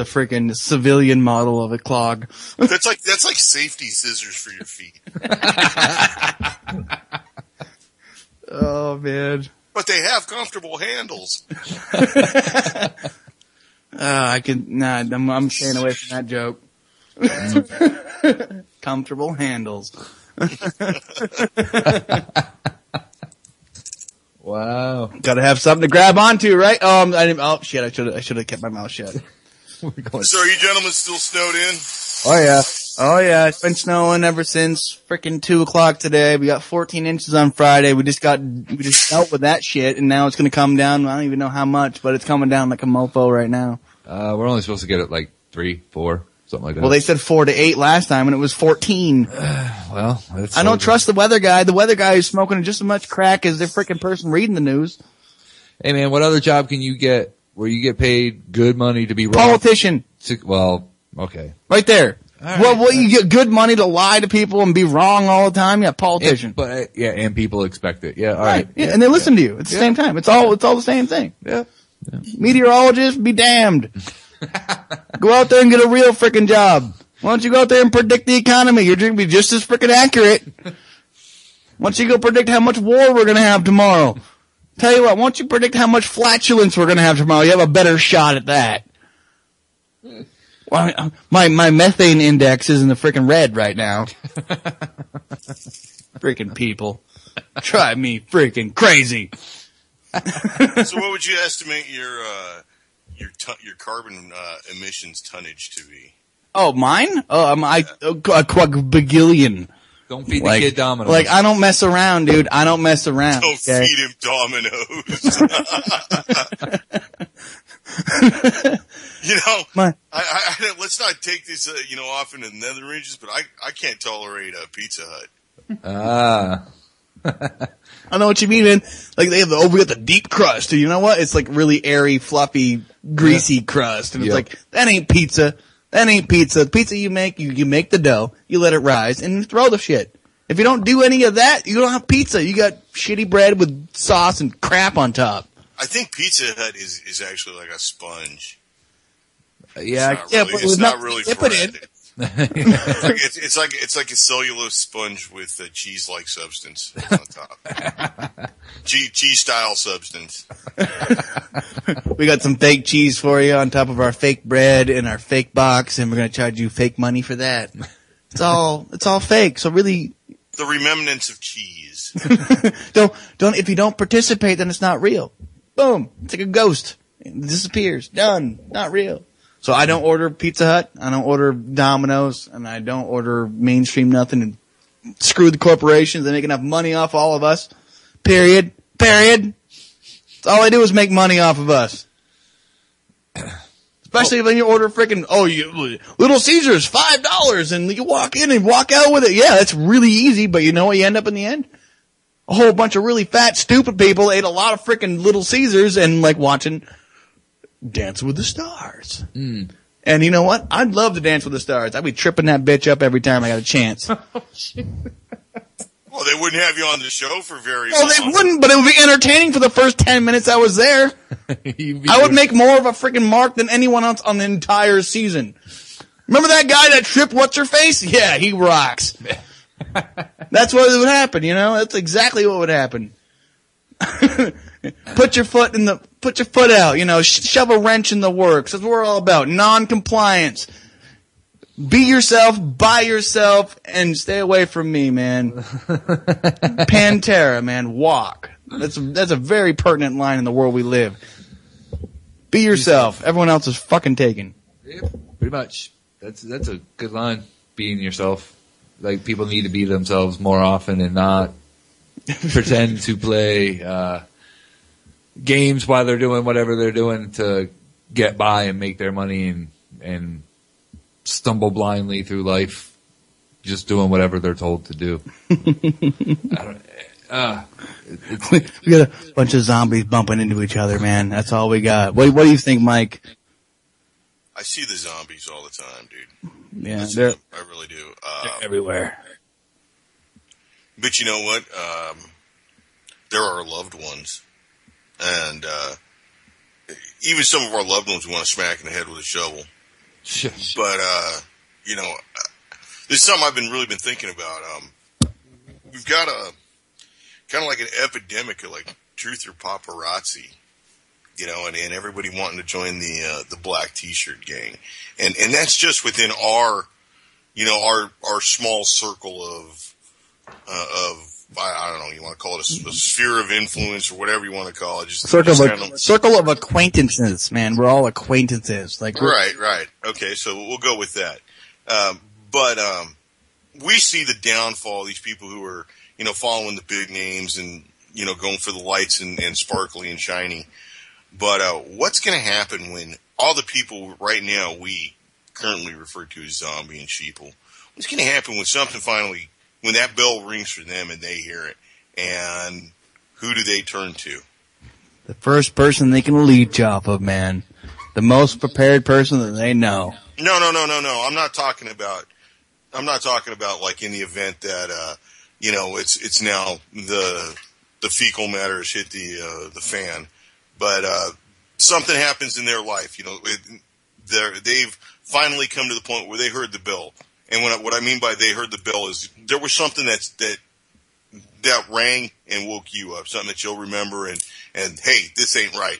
freaking civilian model of a clog. That's like safety scissors for your feet. Oh man! But they have comfortable handles. I'm staying away from that joke. Comfortable handles. Wow. Gotta have something to grab onto, right? Oh shit, I should have kept my mouth shut. So are you gentlemen still snowed in? Oh yeah, it's been snowing ever since freaking 2:00 today. We got 14 inches on Friday. We just dealt with that shit and now it's gonna come down. I don't even know how much, but it's coming down like a mofo right now. We're only supposed to get it like 3, 4, something like that. Well, they said 4 to 8 last time and it was 14. Well, I don't trust the weather guy. The weather guy is smoking just as much crack as the freaking person reading the news. Hey man, what other job can you get where you get paid good money to be wrong? Politician. Well, okay. Right there. Right. Well, you get good money to lie to people and be wrong all the time? Yeah, politician. And people expect it. Yeah, all right. Yeah, and they listen to you at the same time. It's all the same thing. Yeah. Meteorologist, be damned. Go out there and get a real freaking job. Why don't you go out there and predict the economy? You're going to be just as freaking accurate. Why don't you go predict how much war we're going to have tomorrow? Tell you what, why don't you predict how much flatulence we're going to have tomorrow? You have a better shot at that. Well, my methane index is in the freaking red right now. Freaking people. Drive me freaking crazy. So what would you estimate your carbon emissions tonnage to be? Oh, mine? A quadrillion. Don't feed the kid dominoes. Like, I don't mess around, dude. I don't mess around. Don't feed him dominoes. You know, I let's not take this, off into the nether regions, but I can't tolerate Pizza Hut. I know what you mean, man. Like, we got the deep crust. You know what? It's like really airy, fluffy, greasy crust. And it's like, that ain't pizza. That ain't pizza. The pizza you make, you make the dough, you let it rise, and you throw the shit. If you don't do any of that, you don't have pizza. You got shitty bread with sauce and crap on top. I think Pizza Hut is actually like a sponge. But it's not really bread. It's like a cellulose sponge with a cheese-like substance on top. Cheese-style substance. We got some fake cheese for you on top of our fake bread in our fake box, and we're gonna charge you fake money for that. It's all fake. So really, the remembrance of cheese. don't. If you don't participate, then it's not real. Boom. It's like a ghost. It disappears. Done. Not real. So I don't order Pizza Hut, I don't order Domino's, and I don't order mainstream nothing. And Screw the corporations. They make enough money off all of us. Period. That's all they do is make money off of us. Especially when you order freaking, Little Caesars, $5, and you walk in and walk out with it. Yeah, that's really easy, but you know what you end up in the end? A whole bunch of really fat, stupid people ate a lot of freaking Little Caesars and like watching Dance with the Stars. Mm. And you know what? I'd love to Dance with the Stars. I'd be tripping that bitch up every time I got a chance. Well, they wouldn't have you on the show for very long. Well, they wouldn't, but it would be entertaining for the first 10 minutes I was there. I would make more of a freaking mark than anyone else on the entire season. Remember that guy that tripped What's-Her-Face? Yeah, he rocks. That's what would happen, you know? That's exactly what would happen. Put your foot out, you know, shove a wrench in the works. That's what we're all about. Non-compliance. Be yourself, buy yourself, and stay away from me, man. Pantera, man, walk. That's a very pertinent line in the world we live. Be yourself. Everyone else is fucking taken. Yeah, pretty much. That's a good line. Being yourself. Like, people need to be themselves more often and not pretend to play games while they're doing whatever they're doing to get by and make their money and stumble blindly through life, just doing whatever they're told to do. We got a bunch of zombies bumping into each other, man. That's all we got. What do you think, Mike? I see the zombies all the time, dude. Yeah, I really do. They're everywhere. But you know what? There are loved ones, and even some of our loved ones we want to smack in the head with a shovel. But you know, this is something I've really been thinking about. We've got a kind of like an epidemic of like truth or paparazzi, you know, and everybody wanting to join the black T-shirt gang, and that's just within our, you know, our small circle of I don't know, you want to call it a sphere of influence or whatever you want to call it. Just circle of acquaintances, man. We're all acquaintances. Like right. Okay, so we'll go with that. But we see the downfall of these people who are, you know, following the big names and, you know, going for the lights and sparkly and shiny. But what's going to happen when all the people right now we currently refer to as zombie and sheeple? What's going to happen when something finally, when that bell rings for them and they hear it, and who do they turn to? The first person they can leech off of, man. The most prepared person that they know. No. I'm not talking about like in the event that, you know, it's now the fecal matter has hit the fan, but, something happens in their life, you know, they've finally come to the point where they heard the bell. And what I mean by they heard the bell is there was something that rang and woke you up, something that you'll remember and hey, this ain't right.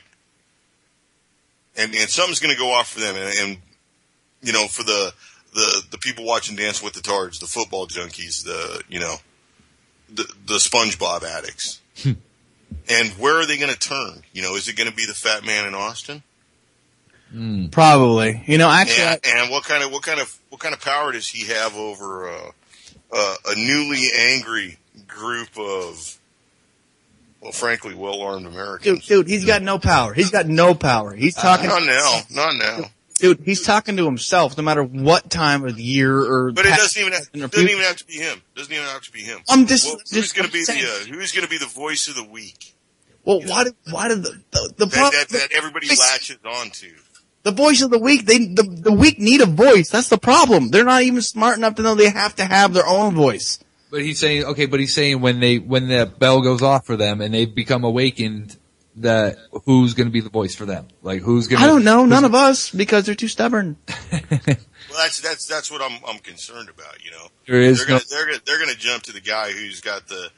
And something's going to go off for them. And, you know, for the people watching Dance with the Tards, the football junkies, the SpongeBob addicts. And where are they going to turn? You know, is it going to be the fat man in Austin? Probably. You know, actually. And what kind of power does he have over a newly angry group of, well, frankly, well-armed Americans? Dude, he's got no power. He's talking. Not now. Dude, he's talking to himself no matter what time of the year or. But it doesn't even have to be him. Who's going to be the voice of the weak? Well, why did the problem that everybody latches onto? The voice of the weak, the weak need a voice. That's the problem. They're not even smart enough to know they have to have their own voice. But he's saying when the bell goes off for them and they become awakened, that who's going to be the voice for them? Like who's going to? I don't know. None of us, because they're too stubborn. Well, that's what I'm concerned about. You know, they're going to jump to the guy who's got the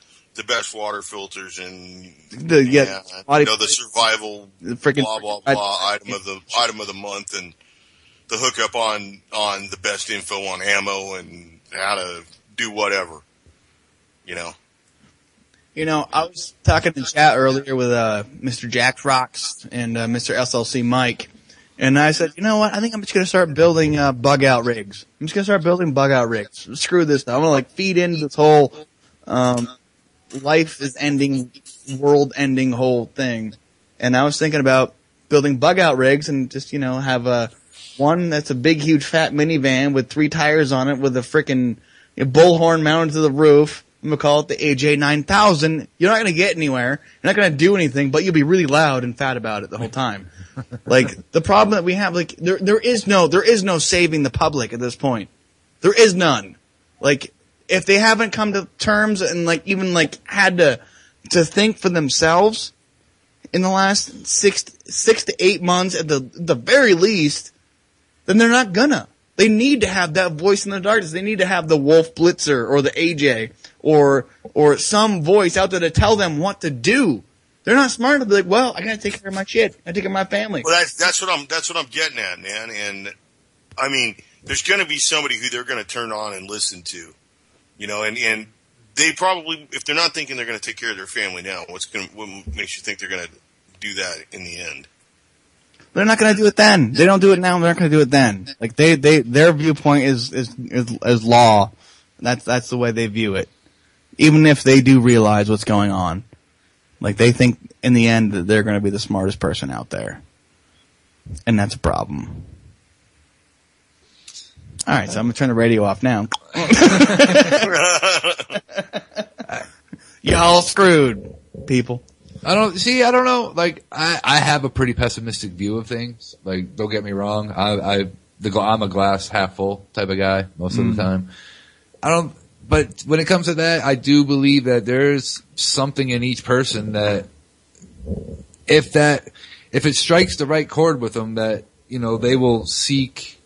best water filters and the survival blah blah blah item of the month and the hookup on the best info on ammo and how to do whatever. You know, I was talking in chat earlier with Mr. Jack Rocks and Mr. SLC Mike, And I said, you know what? I think I'm just going to start building bug out rigs. I'm just going to start building bug out rigs. Screw this stuff. I'm going to feed into this whole life is ending, world ending whole thing. And I was thinking about building bug out rigs and just, have one that's a big, huge, fat minivan with 3 tires on it with a frickin' bullhorn mounted to the roof. I'm going to call it the AJ 9000. You're not going to get anywhere. You're not going to do anything, but you'll be really loud and fat about it the whole time. The problem that we have, there is no saving the public at this point. There is none. If they haven't come to terms and even had to think for themselves in the last 6 to 8 months at the very least, then they're not gonna. They need to have that voice in the darkness. They need to have the Wolf Blitzer or the AJ or some voice out there to tell them what to do. They're not smart enough to be like, well, I gotta take care of my shit. I gotta take care of my family. Well, that's what I'm getting at, man. And I mean, there's gonna be somebody who they're gonna turn on and listen to, and they probably, if they're not thinking they're gonna take care of their family now, what makes you think they're gonna do that in the end? They're not gonna do it then. They don't do it now. They're not gonna do it then. Their viewpoint is law. That's the way they view it. Even if they do realize what's going on. They think in the end that they're going to be the smartest person out there. And that's a problem. All right, so I'm going to turn the radio off now. Y'all screwed, people. I don't know. I have a pretty pessimistic view of things. Don't get me wrong. I'm a glass half full type of guy most of the time. But when it comes to that, I do believe that there's something in each person that if it strikes the right chord with them, that, they will seek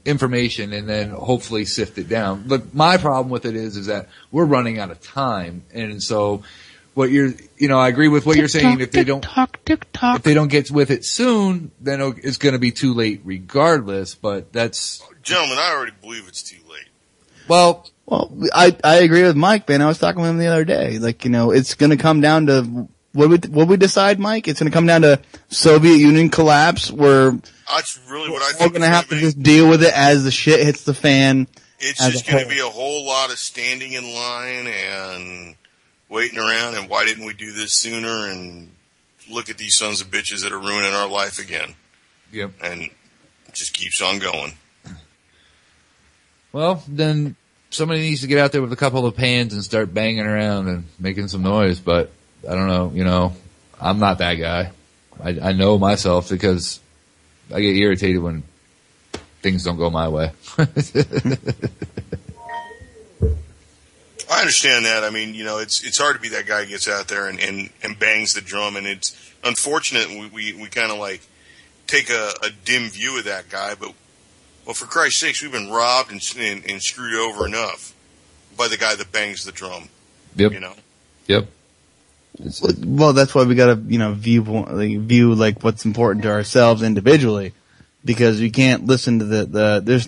information and then hopefully sift it down. But my problem with it is that we're running out of time. And so I agree with what you're saying. If they don't get with it soon, then it's going to be too late regardless. But gentlemen, I already believe it's too late. Well, I agree with Mike, man. I was talking with him the other day. It's going to come down to what we decide, Mike. It's going to come down to Soviet Union collapse, where that's really what I think. We're going to have to just deal with it as the shit hits the fan. It's just going to be a whole lot of standing in line and waiting around. And why didn't we do this sooner? And look at these sons of bitches that are ruining our life again. Yep. And it just keeps on going. Well, then somebody needs to get out there with a couple of pans and start banging around and making some noise. But I don't know, I'm not that guy. I know myself because I get irritated when things don't go my way. I understand that. I mean, it's hard to be that guy who gets out there and bangs the drum. And it's unfortunate we kind of take a dim view of that guy, but well, for Christ's sakes, we've been robbed and screwed over enough by the guy that bangs the drum. Yep. Yep. Well, that's why we gotta, view what's important to ourselves individually, because you can't listen to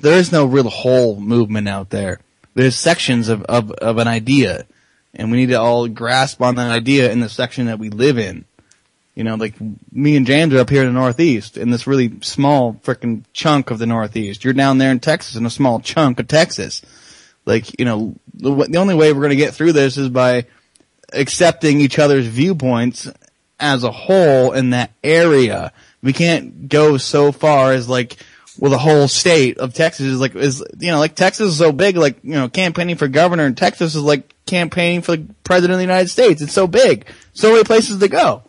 there is no real whole movement out there. There's sections of an idea, and we need to all grasp on that idea in the section that we live in. Me and James are up here in the Northeast, in this really small frickin' chunk of the Northeast. You're down there in Texas, in a small chunk of Texas. The only way we're going to get through this is by accepting each other's viewpoints as a whole in that area. We can't go so far as the whole state of Texas is Texas is so big, campaigning for governor in Texas is like campaigning for the president of the United States. It's so big. So many places to go.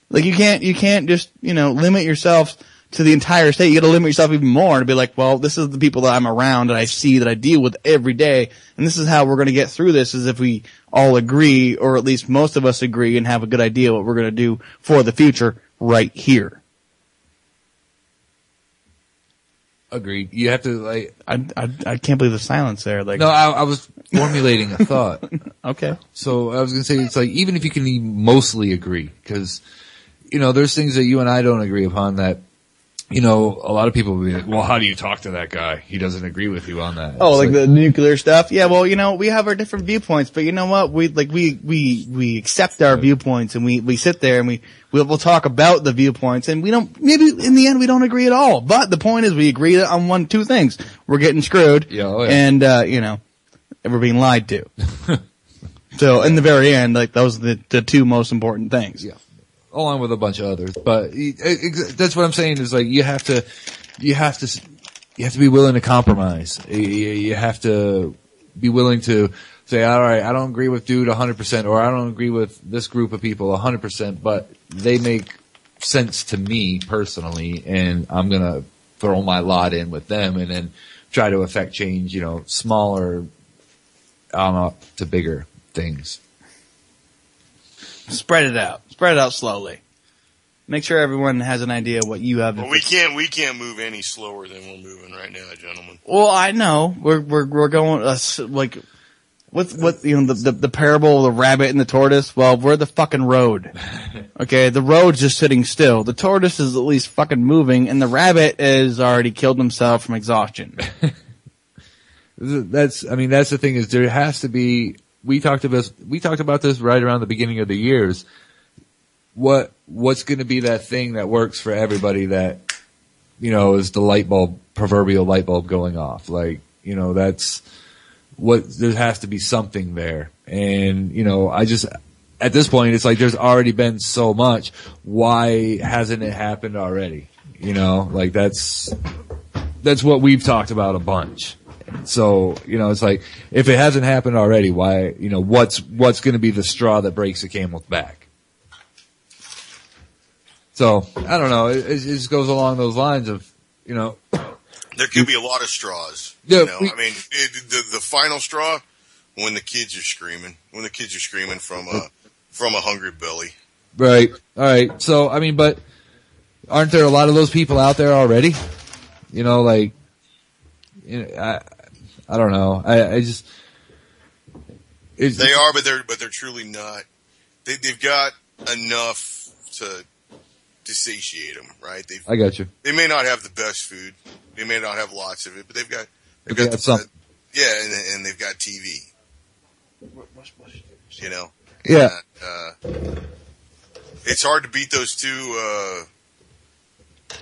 You can't just, limit yourself to the entire state. You gotta limit yourself even more to be well, this is the people that I'm around, that I see, that I deal with every day, and this is how we're gonna get through this, is if we all agree, or at least most of us agree, and have a good idea what we're gonna do for the future right here. Agreed. You have to I can't believe the silence there. No, I was formulating a thought. Okay. So I was gonna say, it's even if you can mostly agree, because there's things that you and I don't agree upon that you know, a lot of people will be like, well, how do you talk to that guy? He doesn't agree with you on that. Oh, like the nuclear stuff? Yeah, well, you know, we have our different viewpoints, but you know what? We accept our viewpoints and we sit there and we'll talk about the viewpoints and maybe in the end we don't agree at all. But the point is we agree on two things. We're getting screwed. Yeah, oh yeah. And, you know, we're being lied to. So in the very end, like those are the two most important things. Yeah. Along with a bunch of others, but that's what I'm saying is like you have to be willing to compromise. You have to be willing to say, all right, I don't agree with dude 100%, or I don't agree with this group of people 100%, but they make sense to me personally, and I'm gonna throw my lot in with them, and then try to affect change. You know, smaller to bigger things. Spread it out. Spread it out slowly. Make sure everyone has an idea what you have. Well, we can't move any slower than we're moving right now, gentlemen. Well, I know we're going like what you know the parable of the rabbit and the tortoise. Well, we're the fucking road. Okay, the road's just sitting still. The tortoise is at least fucking moving, and the rabbit has already killed himself from exhaustion. That's the thing is there has to be. We talked about this right around the beginning of the years. What's going to be that thing that works for everybody that, you know, is the proverbial light bulb going off? Like, you know, that's there has to be something there. And, you know, at this point, it's like there's already been so much. Why hasn't it happened already? You know, like that's what we've talked about a bunch. So, you know, it's like, if it hasn't happened already, why, you know, what's going to be the straw that breaks the camel's back? So, I don't know. It just goes along those lines of, you know. There could be a lot of straws. Yeah, you know? The final straw, when the kids are screaming from a hungry belly. Right. All right. So, I mean, but aren't there a lot of those people out there already? You know, like, you know, I don't know. They are, but they're truly not. They've got enough to satiate them, right? I got you. They may not have the best food. They may not have lots of it, but they've got something. Yeah, and they've got TV. You know. Yeah. It's hard to beat those two.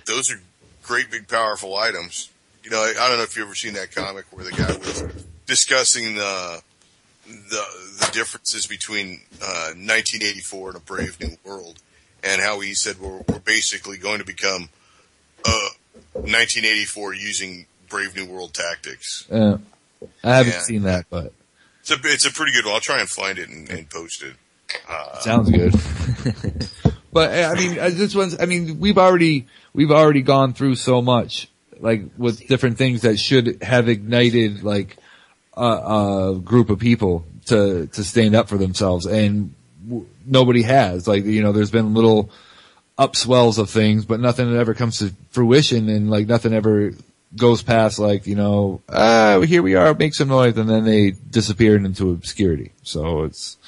Those are great, big, powerful items. You know, I don't know if you've ever seen that comic where the guy was discussing the differences between 1984 and A Brave New World, and how he said we're basically going to become 1984 using Brave New World tactics. I haven't seen that, but it's a pretty good one. I'll try and find it and post it. Sounds good. But I mean, this one's. I mean, we've already gone through so much. Like with different things that should have ignited like a group of people to stand up for themselves, and nobody has. Like, you know, there's been little upswells of things, but nothing that ever comes to fruition, and like nothing ever goes past like, you know, here we are, make some noise, and then they disappear into obscurity. So it's,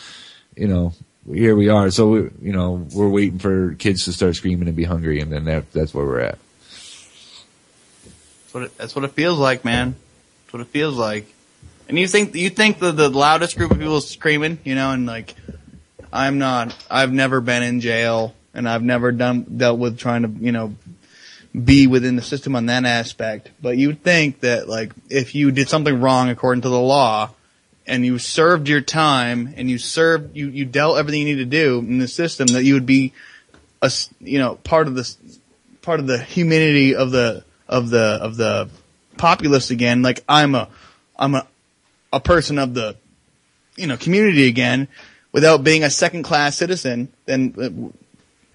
you know, here we are. So you know, we're waiting for kids to start screaming and be hungry, and then that's where we're at. That's what it feels like, man. That's what it feels like. And you think the loudest group of people is screaming, you know, and like, I've never been in jail, and I've never dealt with trying to, you know, be within the system on that aspect. But you would think that like, if you did something wrong according to the law, and you served your time, and you dealt everything you need to do in the system, that you would be part of the humanity of the populace again. Like, I'm a person of the, you know, community again, without being a second class citizen. Then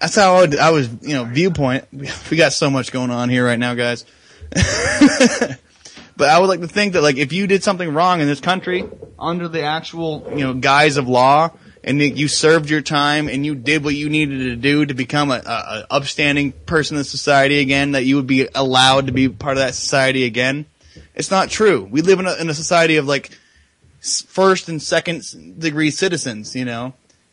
that's how I was, you know, viewpoint. We got so much going on here right now, guys. But I would like to think that, like, if you did something wrong in this country under the actual, you know, guise of law, and you served your time and you did what you needed to do to become a upstanding person in society again, that you would be allowed to be part of that society again. It's not true. We live in a society of like first and second degree citizens, you know,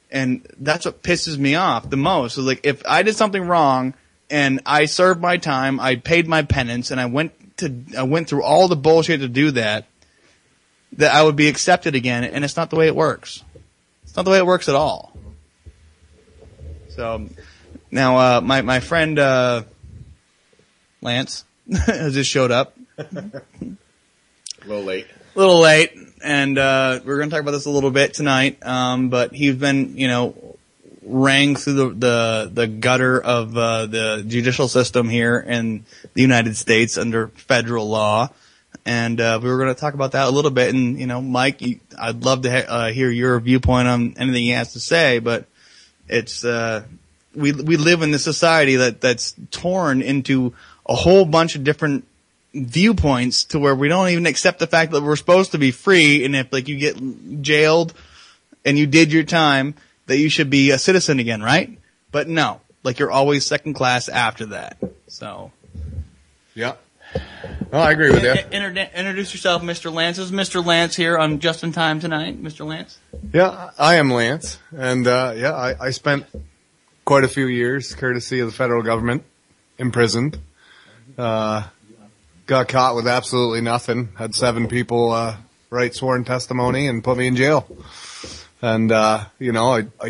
and that's what pisses me off the most. So like, if I did something wrong and I served my time, I paid my penance, and I went through all the bullshit to do that I would be accepted again, and it's not the way it works. It's not the way it works at all. So, now, my friend, Lance, has just showed up. A little late. And we're going to talk about this a little bit tonight. But he's been, rang through the gutter of the judicial system here in the United States under federal law. And we were going to talk about that a little bit. And, Mike, I'd love to hear your viewpoint on anything he has to say. But it's we live in this society that's torn into a whole bunch of different viewpoints to where we don't even accept the fact that we're supposed to be free, and if you get jailed and you did your time, that you should be a citizen again, right? But no, you're always second class after that. So, yeah, well, I agree with you. Introduce yourself, Mr. Lance. This is Mr. Lance here on Just in Time tonight. Mr. Lance. Yeah, I am Lance, and I spent quite a few years, courtesy of the federal government, imprisoned. Got caught with absolutely nothing. Had 7 people write sworn testimony and put me in jail. And I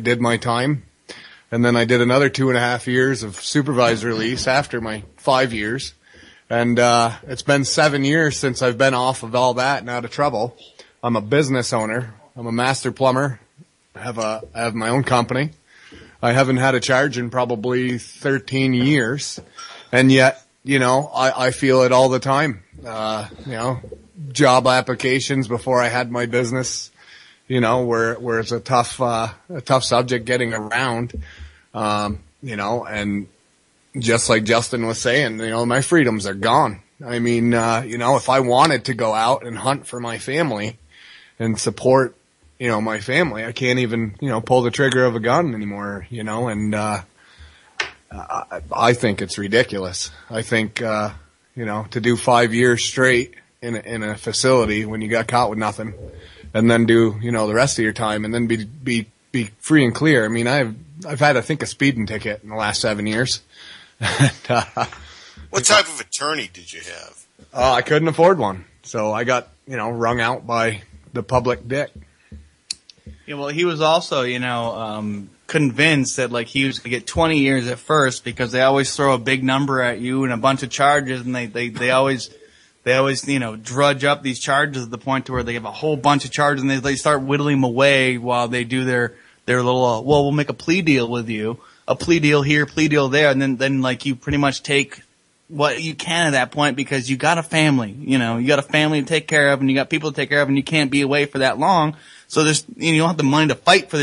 did my time, and then I did another 2.5 years of supervised release after my 5 years. And it's been 7 years since I've been off of all that and out of trouble. I'm a business owner. I'm a master plumber. I have my own company. I haven't had a charge in probably 13 years, and yet, I feel it all the time. Job applications before I had my business, where it's a tough subject getting around, and just like Justyn was saying, my freedoms are gone. I mean, if I wanted to go out and hunt for my family and support, my family, I can't even, pull the trigger of a gun anymore, and, I think it's ridiculous. I think, to do 5 years straight in a facility when you got caught with nothing, and then do, the rest of your time and then be free and clear. I mean, I've had, I think, a speeding ticket in the last 7 years. What type of attorney did you have? I couldn't afford one. So I got, wrung out by the public dick. Yeah, well, he was also, convinced that he was going to get 20 years at first because they always throw a big number at you and a bunch of charges, and they always drudge up these charges to the point to where they have a whole bunch of charges, and they start whittling them away while they do their little we'll make a plea deal with you, a plea deal here, plea deal there, and then you pretty much take what you can at that point because you got a family, you got a family to take care of, and you got people to take care of, and you can't be away for that long. So there's, you don't have the money to fight for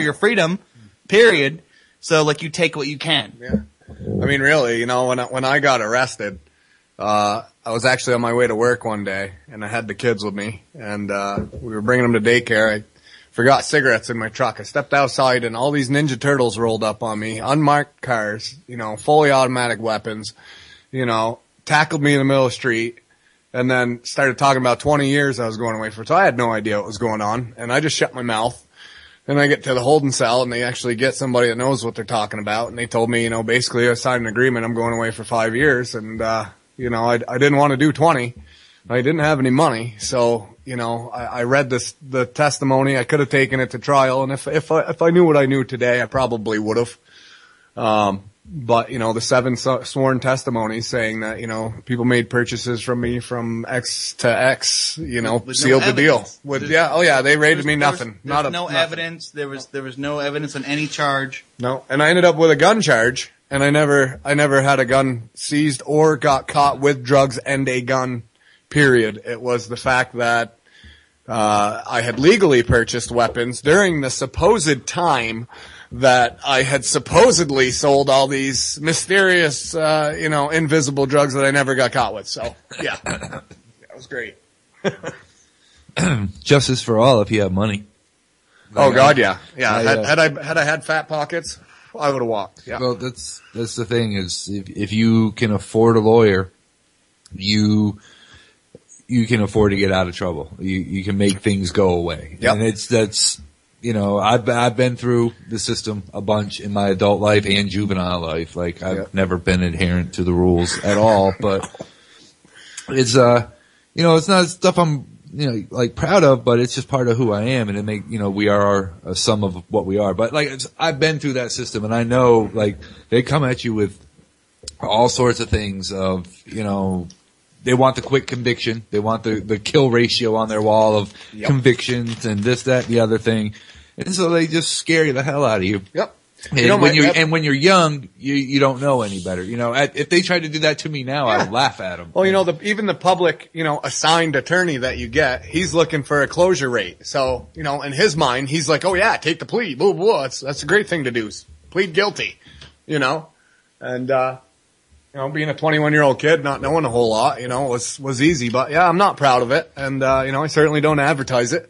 your freedom, period. So you take what you can. Yeah. I mean, really, when I got arrested, I was actually on my way to work one day, and I had the kids with me, and we were bringing them to daycare. I forgot cigarettes in my truck. I stepped outside, and all these Ninja Turtles rolled up on me, unmarked cars, fully automatic weapons, tackled me in the middle of the street, and then started talking about 20 years I was going away for. So I had no idea what was going on, and I just shut my mouth. Then I get to the holding cell, and they actually get somebody that knows what they're talking about, and they told me, basically I signed an agreement. I'm going away for 5 years, and I didn't want to do 20. I didn't have any money, so I read the testimony. I could have taken it to trial, and if I knew what I knew today, I probably would have. But, the 7 sworn testimonies saying that, people made purchases from me from X to X, sealed the deal. They rated me nothing. Nothing. Evidence. There was no evidence on any charge. No, and I ended up with a gun charge, and I never had a gun seized or got caught with drugs and a gun, period. It was the fact that, I had legally purchased weapons during the supposed time that I had supposedly sold all these mysterious, invisible drugs that I never got caught with. So, yeah, that was great. Justice for all if you have money. Oh God, yeah. Had I had fat pockets, I would have walked. Yeah. Well, that's the thing is if you can afford a lawyer, you can afford to get out of trouble. You can make things go away. Yep. And I've been through the system a bunch in my adult life and juvenile life. Like, I've never been adherent to the rules at all, but it's, it's not stuff I'm, like proud of, but it's just part of who I am, and we are a sum of what we are. But like, I've been through that system, and I know, like, they come at you with all sorts of things of, they want the quick conviction. They want the kill ratio on their wall of convictions and this, that, the other thing. And so they just scare the hell out of you. Yep. And when you're young, you don't know any better. If they tried to do that to me now, I'd laugh at them. Well, even the public, assigned attorney that you get, he's looking for a closure rate. So, in his mind, he's like, oh yeah, take the plea. Blah, blah, blah. That's a great thing to do. Plead guilty, and, being a 21-year-old kid, not knowing a whole lot, was easy. But yeah, I'm not proud of it. And, I certainly don't advertise it.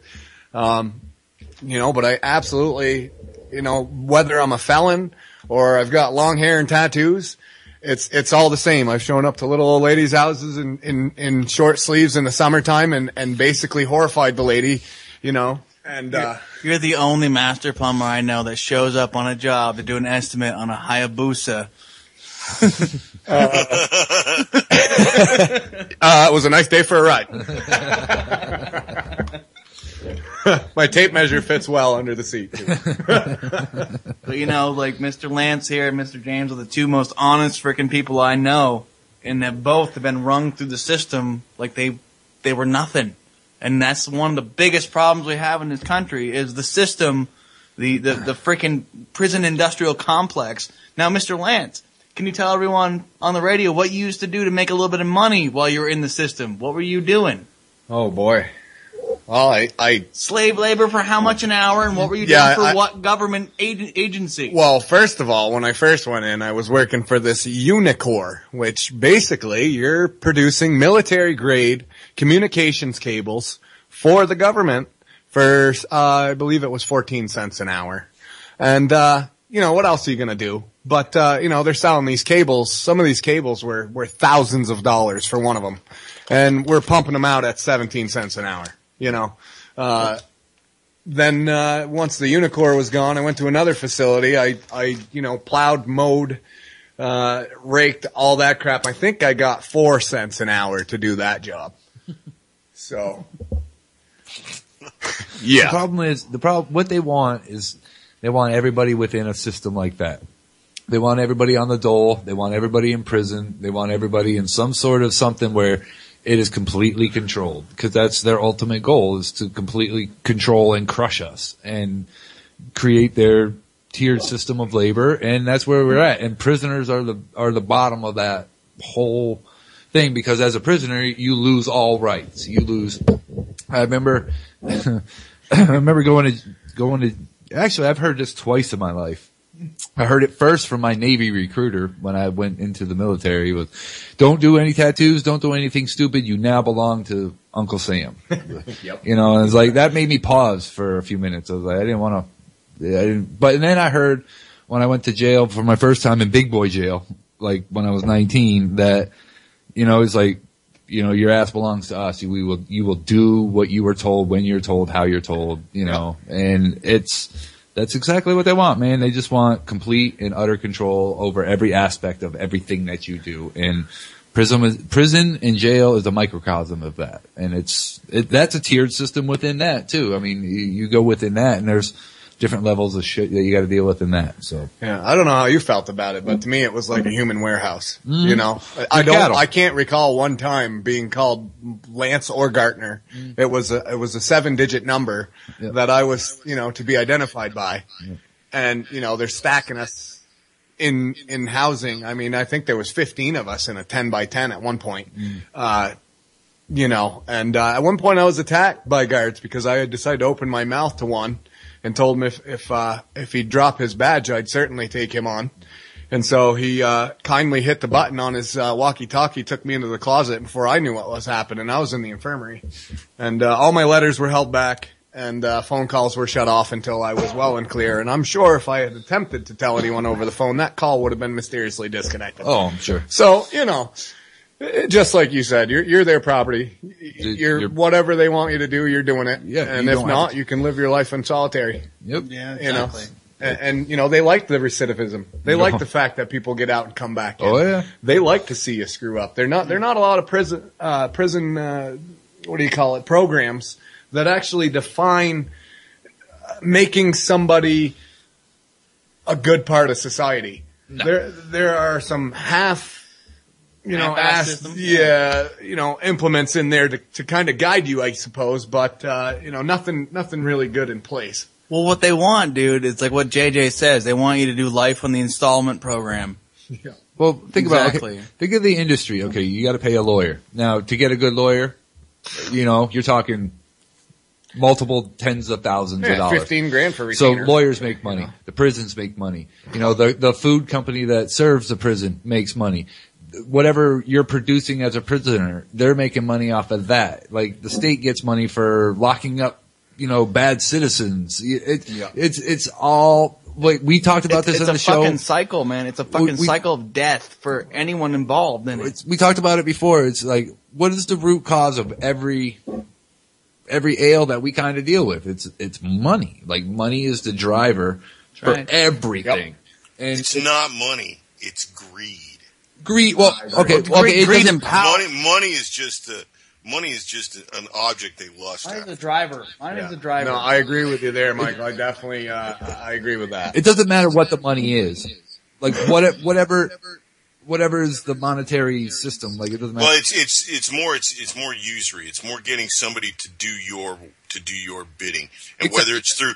But I absolutely, whether I'm a felon or I've got long hair and tattoos, it's all the same. I've shown up to little old ladies' houses in short sleeves in the summertime and basically horrified the lady, and, You're the only master plumber I know that shows up on a job to do an estimate on a Hayabusa. It was a nice day for a ride. My tape measure fits well under the seat, too. But like Mr. Lance here and Mr. James are the two most honest freaking people I know, and that both have been rung through the system like they were nothing. And that's one of the biggest problems we have in this country is the system, the freaking prison industrial complex. Now, Mr. Lance, can you tell everyone on the radio what you used to do to make a little bit of money while you were in the system? What were you doing? Oh, boy. Well, I slave labor for how much an hour, and what were you doing for what government agency? Well, first of all, when I first went in, I was working for this Unicorp, which basically you're producing military-grade communications cables for the government for, I believe it was 14 cents an hour. And, what else are you going to do? But, they're selling these cables. Some of these cables were thousands of dollars for one of them. And we're pumping them out at 17 cents an hour. Then once the Unicorp was gone, I went to another facility. I plowed, mowed, raked, all that crap. I think I got 4 cents an hour to do that job. So, yeah. The problem, what they want is they want everybody within a system like that. They want everybody on the dole. They want everybody in prison. They want everybody in some sort of something where it is completely controlled, because that's their ultimate goal, is to completely control and crush us and create their tiered system of labor. And that's where we're at. And prisoners are the bottom of that whole thing, because as a prisoner, you lose all rights. You lose. I remember going to, actually, I've heard this twice in my life. I heard it first from my Navy recruiter when I went into the military. Was, don't do any tattoos, don't do anything stupid. You now belong to Uncle Sam. Yep. And it's like, that made me pause for a few minutes. I was like, I didn't want to, but then I heard when I went to jail for my first time in big boy jail, like when I was 19, that, it's like, your ass belongs to us. You will do what you were told, when you're told, how you're told, and that's exactly what they want, man. They just want complete and utter control over every aspect of everything that you do. And prison and jail is a microcosm of that. And that's a tiered system within that too. I mean, you go within that, and there's different levels of shit that you got to deal with in that. So yeah, I don't know how you felt about it, but to me it was like a human warehouse. I can't recall one time being called Lance or Gartner. It was a 7-digit number that I was, to be identified by. And, they're stacking us in housing. I mean, I think there was 15 of us in a 10 by 10 at one point. At one point I was attacked by guards because I had decided to open my mouth to one and told him if he'd drop his badge, I'd certainly take him on. And so he kindly hit the button on his walkie-talkie, took me into the closet before I knew what was happening. I was in the infirmary. And all my letters were held back, and phone calls were shut off until I was well and clear. And I'm sure if I had attempted to tell anyone over the phone, that call would have been mysteriously disconnected. Oh, I'm sure. So, Just like you said, you're their property. You're whatever they want you to do, you're doing it. Yeah, and if not, you can live your life in solitary. Yep. Yeah, exactly. And they like the recidivism. They like the fact that people get out and come back in. Oh yeah. They like to see you screw up. They're not a lot of prison what do you call it, programs that actually define making somebody a good part of society. No. There are some implements in there to kind of guide you, I suppose, but nothing really good in place. Well, what they want, dude, is like what JJ says. They want you to do life on the installment program. Yeah. Well, think about it. Okay, think of the industry. Okay, you got to pay a lawyer. Now, to get a good lawyer, you're talking multiple tens of thousands of dollars. $15,000 for retainer. So lawyers make money. The prisons make money. The food company that serves the prison makes money. Whatever you're producing as a prisoner, they're making money off of that. Like the state gets money for locking up bad citizens. It's all, like, we talked about this in the show. It's a fucking cycle, man. It's a fucking cycle of death for anyone involved in it. We talked about it before. It's like, what is the root cause of every ail that we kind of deal with? It's money. Like, money is the driver for everything. Yep. And it's not money. It's greed. Greed. Well, okay. Greed and power. Money is just an object they lust Mine is after. the driver. Mine is the driver. No, I agree with you there, Michael. I definitely, I agree with that. It doesn't matter what the money is. Like, whatever is the monetary system. Like, it doesn't matter. Well, it's more usury. It's more getting somebody to do your bidding. And whether it's through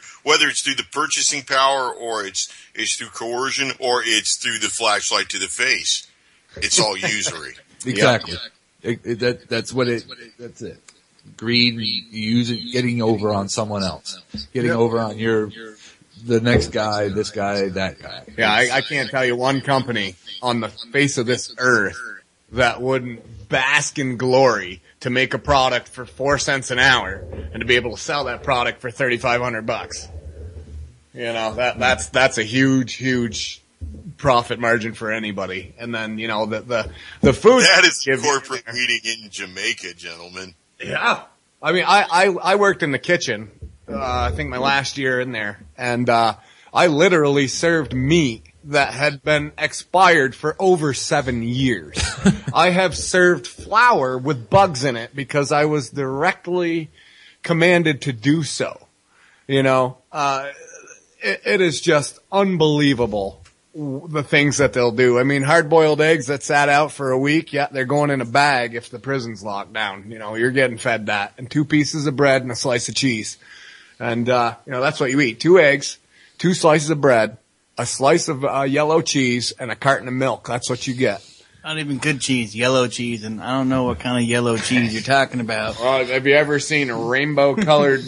the purchasing power, or it's through coercion, or it's through the flashlight to the face. It's all usury. Exactly. That's it. Greed, getting over on someone else. Getting over on the next guy, this guy, that guy. Yeah, I can't tell you one company on the face of this earth that wouldn't bask in glory to make a product for 4 cents an hour and to be able to sell that product for $3,500. That's a huge profit margin for anybody. And then, the food. That is corporate eating in Jamaica, gentlemen. Yeah. I mean, I worked in the kitchen, I think my last year in there, and, I literally served meat that had been expired for over 7 years. I have served flour with bugs in it because I was directly commanded to do so. It is just unbelievable, the things that they'll do. I mean, hard-boiled eggs that sat out for a week, yeah, they're going in a bag if the prison's locked down. You're getting fed that. And 2 pieces of bread and a slice of cheese. And, that's what you eat. 2 eggs, 2 slices of bread, a slice of yellow cheese, and a carton of milk. That's what you get. Not even good cheese, yellow cheese, and I don't know what kind of yellow cheese you're talking about. Well, have you ever seen a rainbow-colored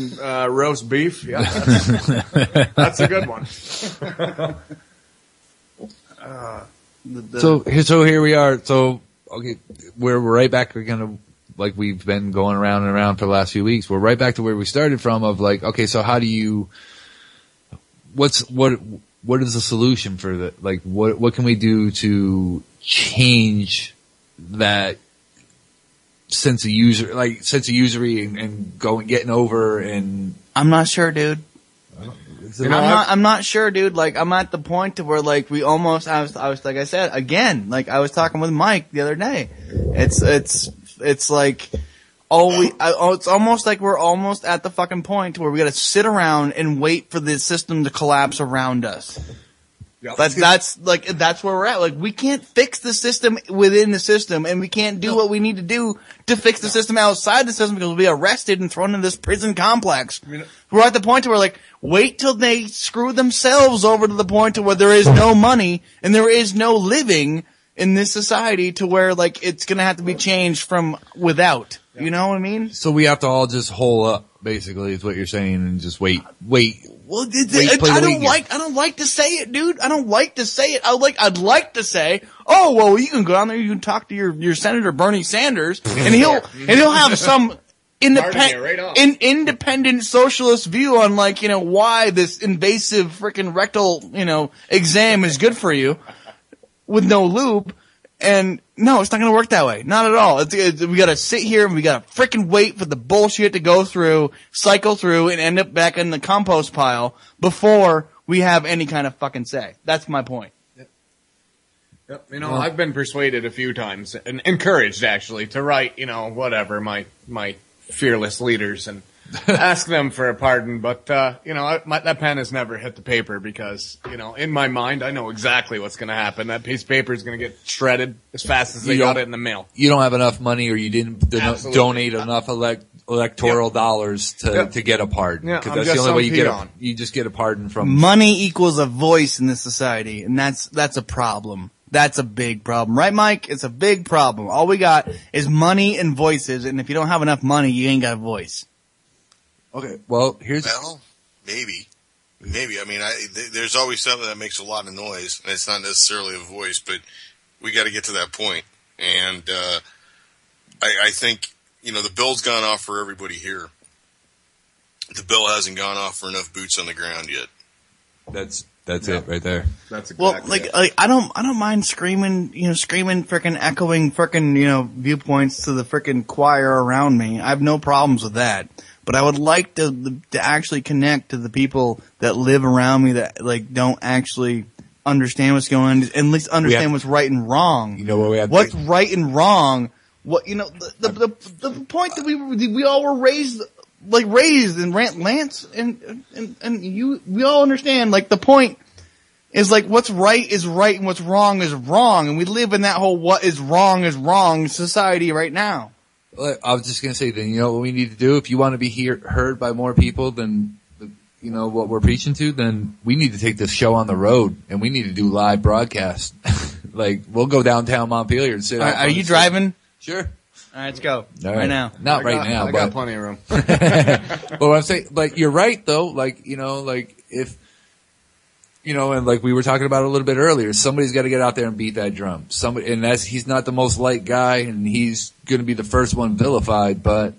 roast beef? Yeah, that's a good one. So here we are. So, okay, we're right back again, like we've been going around and around for the last few weeks. We're right back to where we started from, of like, okay, so how do you, what is the solution for that? Like, what can we do to change that sense of usury and getting over? And I'm not sure, dude. I'm not sure, dude. Like, I'm at the point to where, like, I was like I said, again, like, I was talking with Mike the other day. It's like, it's almost like we're almost at the fucking point to where we gotta sit around and wait for the system to collapse around us. Yep. That's where we're at. Like, we can't fix the system within the system, and we can't do what we need to do to fix the system outside the system, because we'll be arrested and thrown in this prison complex. We're at the point to where, like, wait till they screw themselves over to the point to where there is no money and there is no living in this society, to where, like, it's gonna have to be changed from without. You know what I mean? So we have to all just hole up, basically, is what you're saying, and just wait. Well, I don't like to say it, dude. I don't like to say it. I'd like to say, oh, well, you can go down there, you can talk to your Senator Bernie Sanders, and he'll have some independent socialist view on, like, why this invasive freaking rectal, exam is good for you with no lube. And no, it's not going to work that way. Not at all. We got to sit here and we got to freaking wait for the bullshit to go through, cycle through, and end up back in the compost pile before we have any kind of fucking say. That's my point. Yep. You know, I've been persuaded a few times and encouraged actually to write, whatever, my fearless leaders and ask them for a pardon. But, that pen has never hit the paper because, in my mind, I know exactly what's going to happen. That piece of paper is going to get shredded as fast as they got it in the mail. You don't have enough money or you didn't donate enough electoral dollars to get a pardon. Yeah, because that's the only way you just get a pardon from. Money equals a voice in this society, and that's a problem. That's a big problem. Right, Mike? It's a big problem. All we got is money and voices, and if you don't have enough money, you ain't got a voice. Okay, well, maybe. I mean, there's always something that makes a lot of noise, and it's not necessarily a voice, but we got to get to that point. And I think, the bill's gone off for everybody here. The bill hasn't gone off for enough boots on the ground yet. That's it right there. That's exactly it. I don't mind screaming, frickin' echoing frickin', viewpoints to the frickin' choir around me. I have no problems with that. But I would like to actually connect to the people that live around me that, don't actually understand what's going on, and at least understand what's right and wrong. What's right and wrong. The point that we all were raised, and Lance and you, we all understand, the point is, what's right is right and what's wrong is wrong, and we live in that whole what is wrong society right now. I was just going to say, then, what we need to do, if you want to be heard by more people than, what we're preaching to, then we need to take this show on the road, and we need to do live broadcasts. We'll go downtown Montpelier and sit. Are you driving? Sure. All right, let's go. Right now. Not right now, I got plenty of room. But what I'm saying, you're right though, if, and we were talking about it a little bit earlier, somebody's got to get out there and beat that drum. He's not the most liked guy, and he's going to be the first one vilified, but,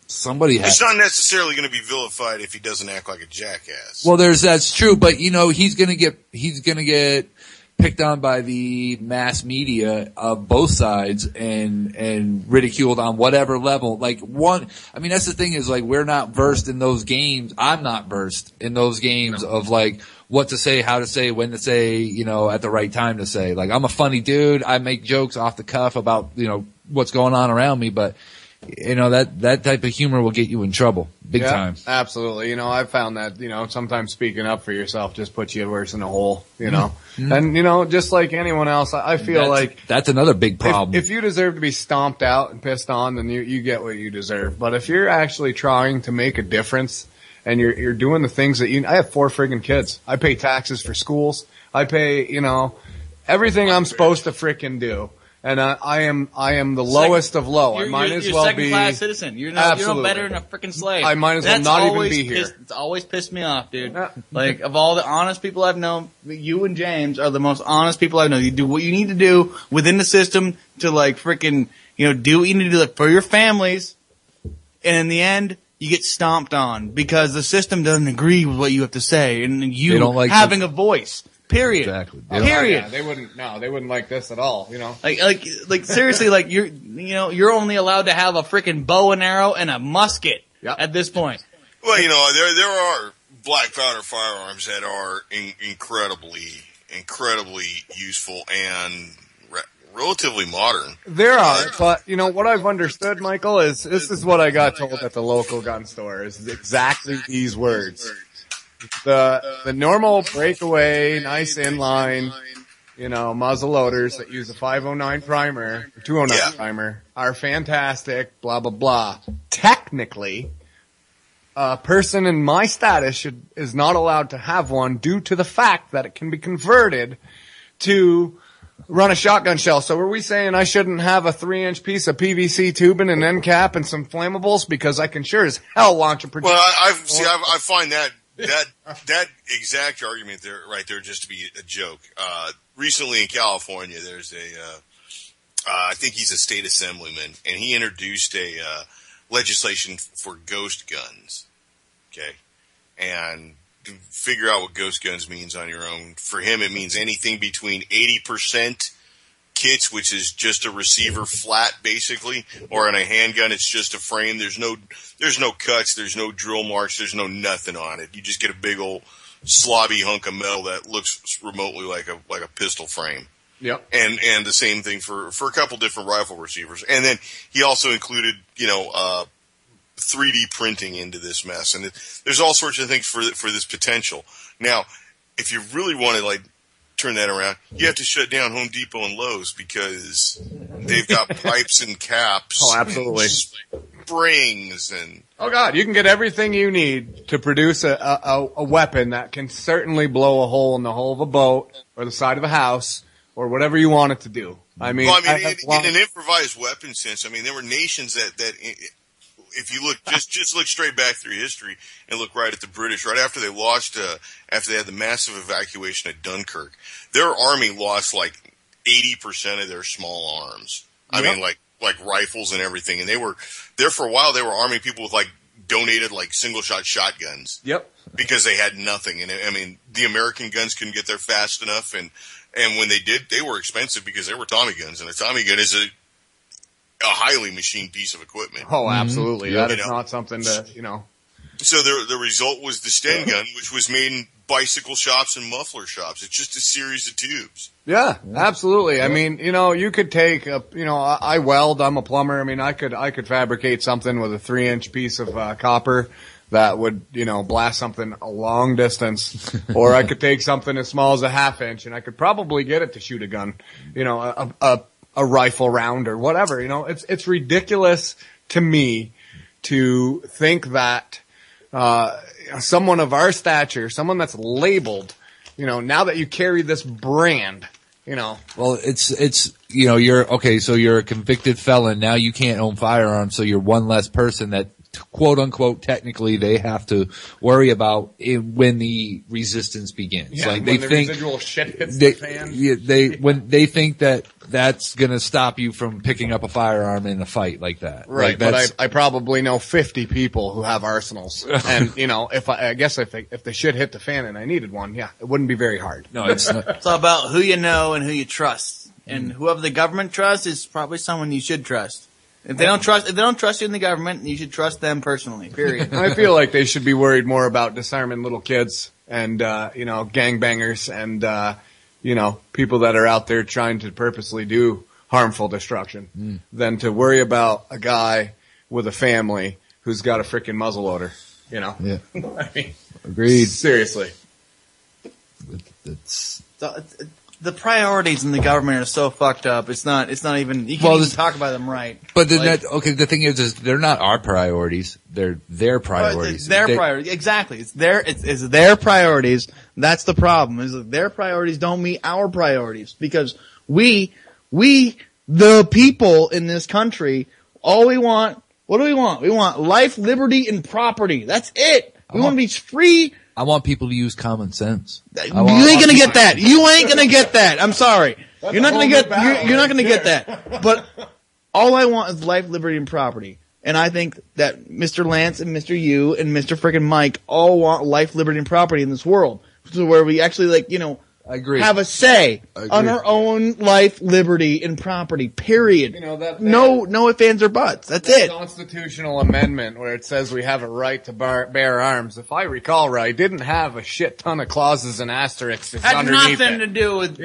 somebody has. It's not necessarily going to be vilified if he doesn't act like a jackass. Well, that's true, but, he's going to get picked on by the mass media of both sides and ridiculed on whatever level. That's the thing is, we're not versed in those games. I'm not versed in those games of what to say, how to say, when to say, at the right time to say. I'm a funny dude. I make jokes off the cuff about, what's going on around me, but that type of humor will get you in trouble big time. Absolutely. I've found that, sometimes speaking up for yourself just puts you worse in a hole, Mm-hmm. And, just like anyone else, I feel that's another big problem. If you deserve to be stomped out and pissed on, then you get what you deserve. But if you're actually trying to make a difference and you're doing the things that I have 4 friggin' kids. I pay taxes for schools. I pay, everything I'm supposed to frickin' do. And I am the lowest of low. I might as well be second-class citizen. You're no better than a freaking slave. I might as well not even be here. It's always pissed me off, dude. Yeah. Of all the honest people I've known, you and James are the most honest people I've known. You do what you need to do within the system to freaking, do what you need to do for your families. And in the end, you get stomped on because the system doesn't agree with what you have to say, and you don't like having a voice. Period. Exactly. Period. They wouldn't like this at all, Seriously, you're only allowed to have a freaking bow and arrow and a musket at this point. Well, there are black powder firearms that are incredibly useful and relatively modern. There are, but what I've understood, Michael, is this is what I got told at the local gun store is exactly these words. The normal breakaway, nice inline, muzzle loaders that use a 509 primer, or 209 primer, are fantastic, blah, blah, blah. Technically, a person in my status is not allowed to have one due to the fact that it can be converted to run a shotgun shell. So were we saying I shouldn't have a 3-inch piece of PVC tubing and end cap and some flammables because I can sure as hell launch a projectile? Well, I find that exact argument there, right there, just to be a joke. Recently in California, there's I think he's a state assemblyman, and he introduced a legislation for ghost guns. Okay, and figure out what ghost guns means on your own. For him, it means anything between 80% kits, which is just a receiver flat, basically, or on a handgun, it's just a frame. There's no cuts, there's no drill marks, there's no nothing on it. You just get a big old slobby hunk of metal that looks remotely like a pistol frame. Yep. And the same thing for a couple different rifle receivers. And then he also included, 3D printing into this mess. And there's all sorts of things for this potential. Now, if you really want to turn that around, you have to shut down Home Depot and Lowe's because they've got pipes and caps. Oh, absolutely. Springs and... Oh, God, you can get everything you need to produce a weapon that can certainly blow a hole in the hull of a boat or the side of a house or whatever you want it to do. In an improvised weapon sense, there were nations that if you look, just look straight back through history and look right at the British, right after they lost, after they had the massive evacuation at Dunkirk, their army lost 80% of their small arms. Yep. Like rifles and everything. And they were there for a while. They were arming people with donated single shot shotguns. Yep. Because they had nothing. And the American guns couldn't get there fast enough. And when they did, they were expensive because they were Tommy guns. And a Tommy gun is a highly machined piece of equipment. Oh, absolutely. Mm-hmm. That is not something to, So the result was the Sten gun, which was made in bicycle shops and muffler shops. It's just a series of tubes. Yeah, absolutely. You could take I weld, I'm a plumber. I could fabricate something with a 3-inch piece of copper that would, blast something a long distance. Or I could take something as small as a 1/2 inch and I could probably get it to shoot a gun, a rifle round or whatever. It's ridiculous to me to think that someone of our stature, someone that's labeled, now that you carry this brand, Well, it's you're okay, so you're a convicted felon. Now you can't own firearms, so you're one less person that quote unquote technically they have to worry about when the resistance begins. Yeah, when the residual shit hits the fan. When they think that that's going to stop you from picking up a firearm in a fight like that. Right, but I probably know 50 people who have arsenals. And, if the shit hit the fan and I needed one, yeah, it wouldn't be very hard. No, it's not. It's all about who you know and who you trust. And whoever the government trusts is probably someone you should trust. If they don't trust you in the government, you should trust them personally, period. I feel like they should be worried more about disarming little kids and, gangbangers and, people that are out there trying to purposely do harmful destruction than to worry about a guy with a family who's got a freaking muzzleloader, Yeah. Agreed. Seriously. The priorities in the government are so fucked up. It's not even, you can't even talk about them right. But the thing is they're not our priorities. They're their priorities. It's their priorities. Exactly. It's their priorities. That's the problem, is that their priorities don't meet our priorities because we, the people in this country, all we want, what do we want? We want life, liberty, and property. That's it. We want to be free. I want people to use common sense. You ain't gonna get that. You ain't gonna get that. I'm sorry. You're not gonna get that. But all I want is life, liberty, and property. And I think that Mr. Lance and Mr. Yu and Mr. frickin' Mike all want life, liberty, and property in this world. So where we actually I agree. have a say on our own life, liberty, and property, period. No ifs, ands, or buts. That's it. Constitutional amendment where it says we have a right to bear arms, if I recall right, didn't have a shit ton of clauses and asterisks underneath nothing to do with,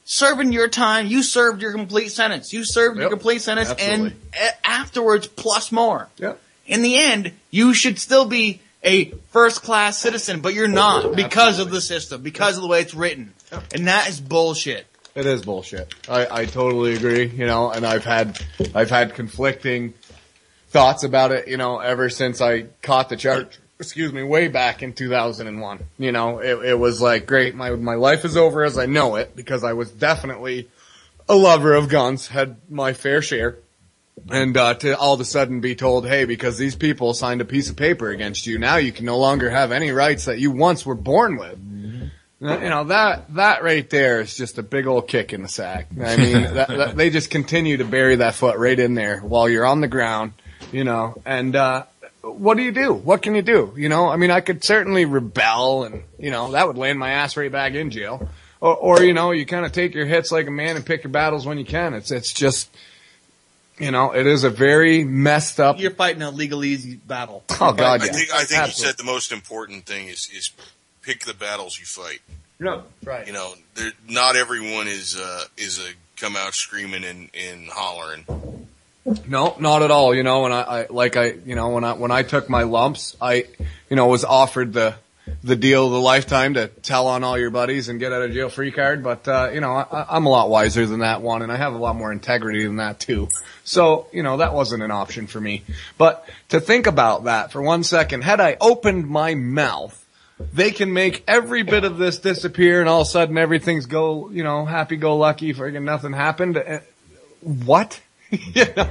serving your time, you served your complete sentence. You served your complete sentence absolutely. And afterwards plus more. Yep. In the end, you should still be a first-class citizen, but you're not because of the system, because of the way it's written. And that is bullshit. It is bullshit. I totally agree, and I've had conflicting thoughts about it, ever since I caught the charge, way back in 2001. It was like, great, my life is over as I know it, because I was definitely a lover of guns, had my fair share. And to all of a sudden be told, hey, because these people signed a piece of paper against you, now you can no longer have any rights that you once were born with. Mm-hmm. That right there is just a big old kick in the sack. They just continue to bury that foot right in there while you're on the ground, and what do you do? What can you do? You know, I mean, I could certainly rebel and, you know, that would land my ass right back in jail. Or you know, you kind of take your hits like a man and pick your battles when you can. It's just, you know, it is a very messed up. You're fighting a legalese battle. Oh God, yeah. I think you said the most important thing is pick the battles you fight. No, right. You know, not everyone is a come out screaming and hollering. No, not at all. You know, when when I took my lumps, I, you know, was offered the deal of the lifetime to tell on all your buddies and get out of jail free card. But, you know, I'm a lot wiser than that one, and I have a lot more integrity than that too. So, you know, that wasn't an option for me. But to think about that for 1 second, had I opened my mouth, they can make every bit of this disappear and all of a sudden everything's happy-go-lucky, friggin' nothing happened. What? You know,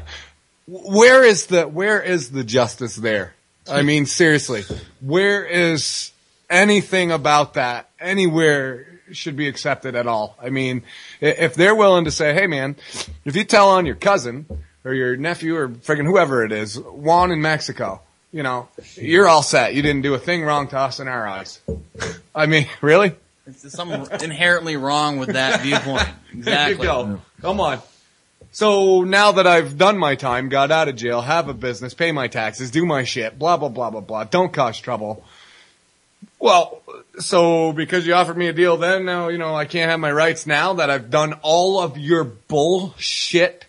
where is the justice there? I mean, seriously, where is anything about that anywhere should be accepted at all? I mean, if they're willing to say, hey man, if you tell on your cousin or your nephew or friggin' whoever it is, Juan in Mexico, you know, you're all set. You didn't do a thing wrong to us in our eyes. I mean, really? There's something inherently wrong with that viewpoint. Exactly. There you go. Come on. So now that I've done my time, got out of jail, have a business, pay my taxes, do my shit, blah, blah, blah, blah, blah, don't cause trouble. Well, so because you offered me a deal then, now, you know, I can't have my rights now that I've done all of your bullshit,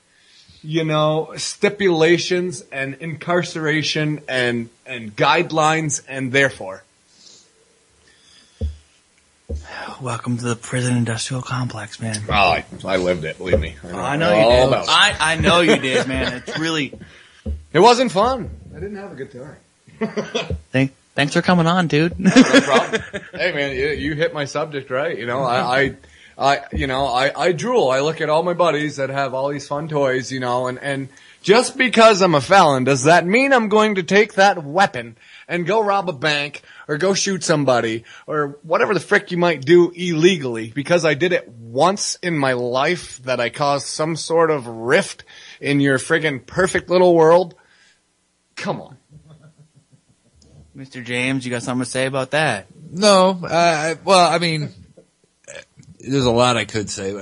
you know, stipulations and incarceration and guidelines, and therefore. Welcome to the prison industrial complex, man. Oh, I lived it, believe me. I know you did. I know you did, man. It's really... It wasn't fun. I didn't have a good time. Thanks for coming on, dude. No problem. Hey, man, you hit my subject right. You know, I drool. I look at all my buddies that have all these fun toys, you know, and just because I'm a felon, does that mean I'm going to take that weapon and go rob a bank or go shoot somebody or whatever the frick you might do illegally because I did it once in my life that I caused some sort of rift in your friggin' perfect little world? Come on. Mr. James, you got something to say about that? No, well, I mean, there's a lot I could say.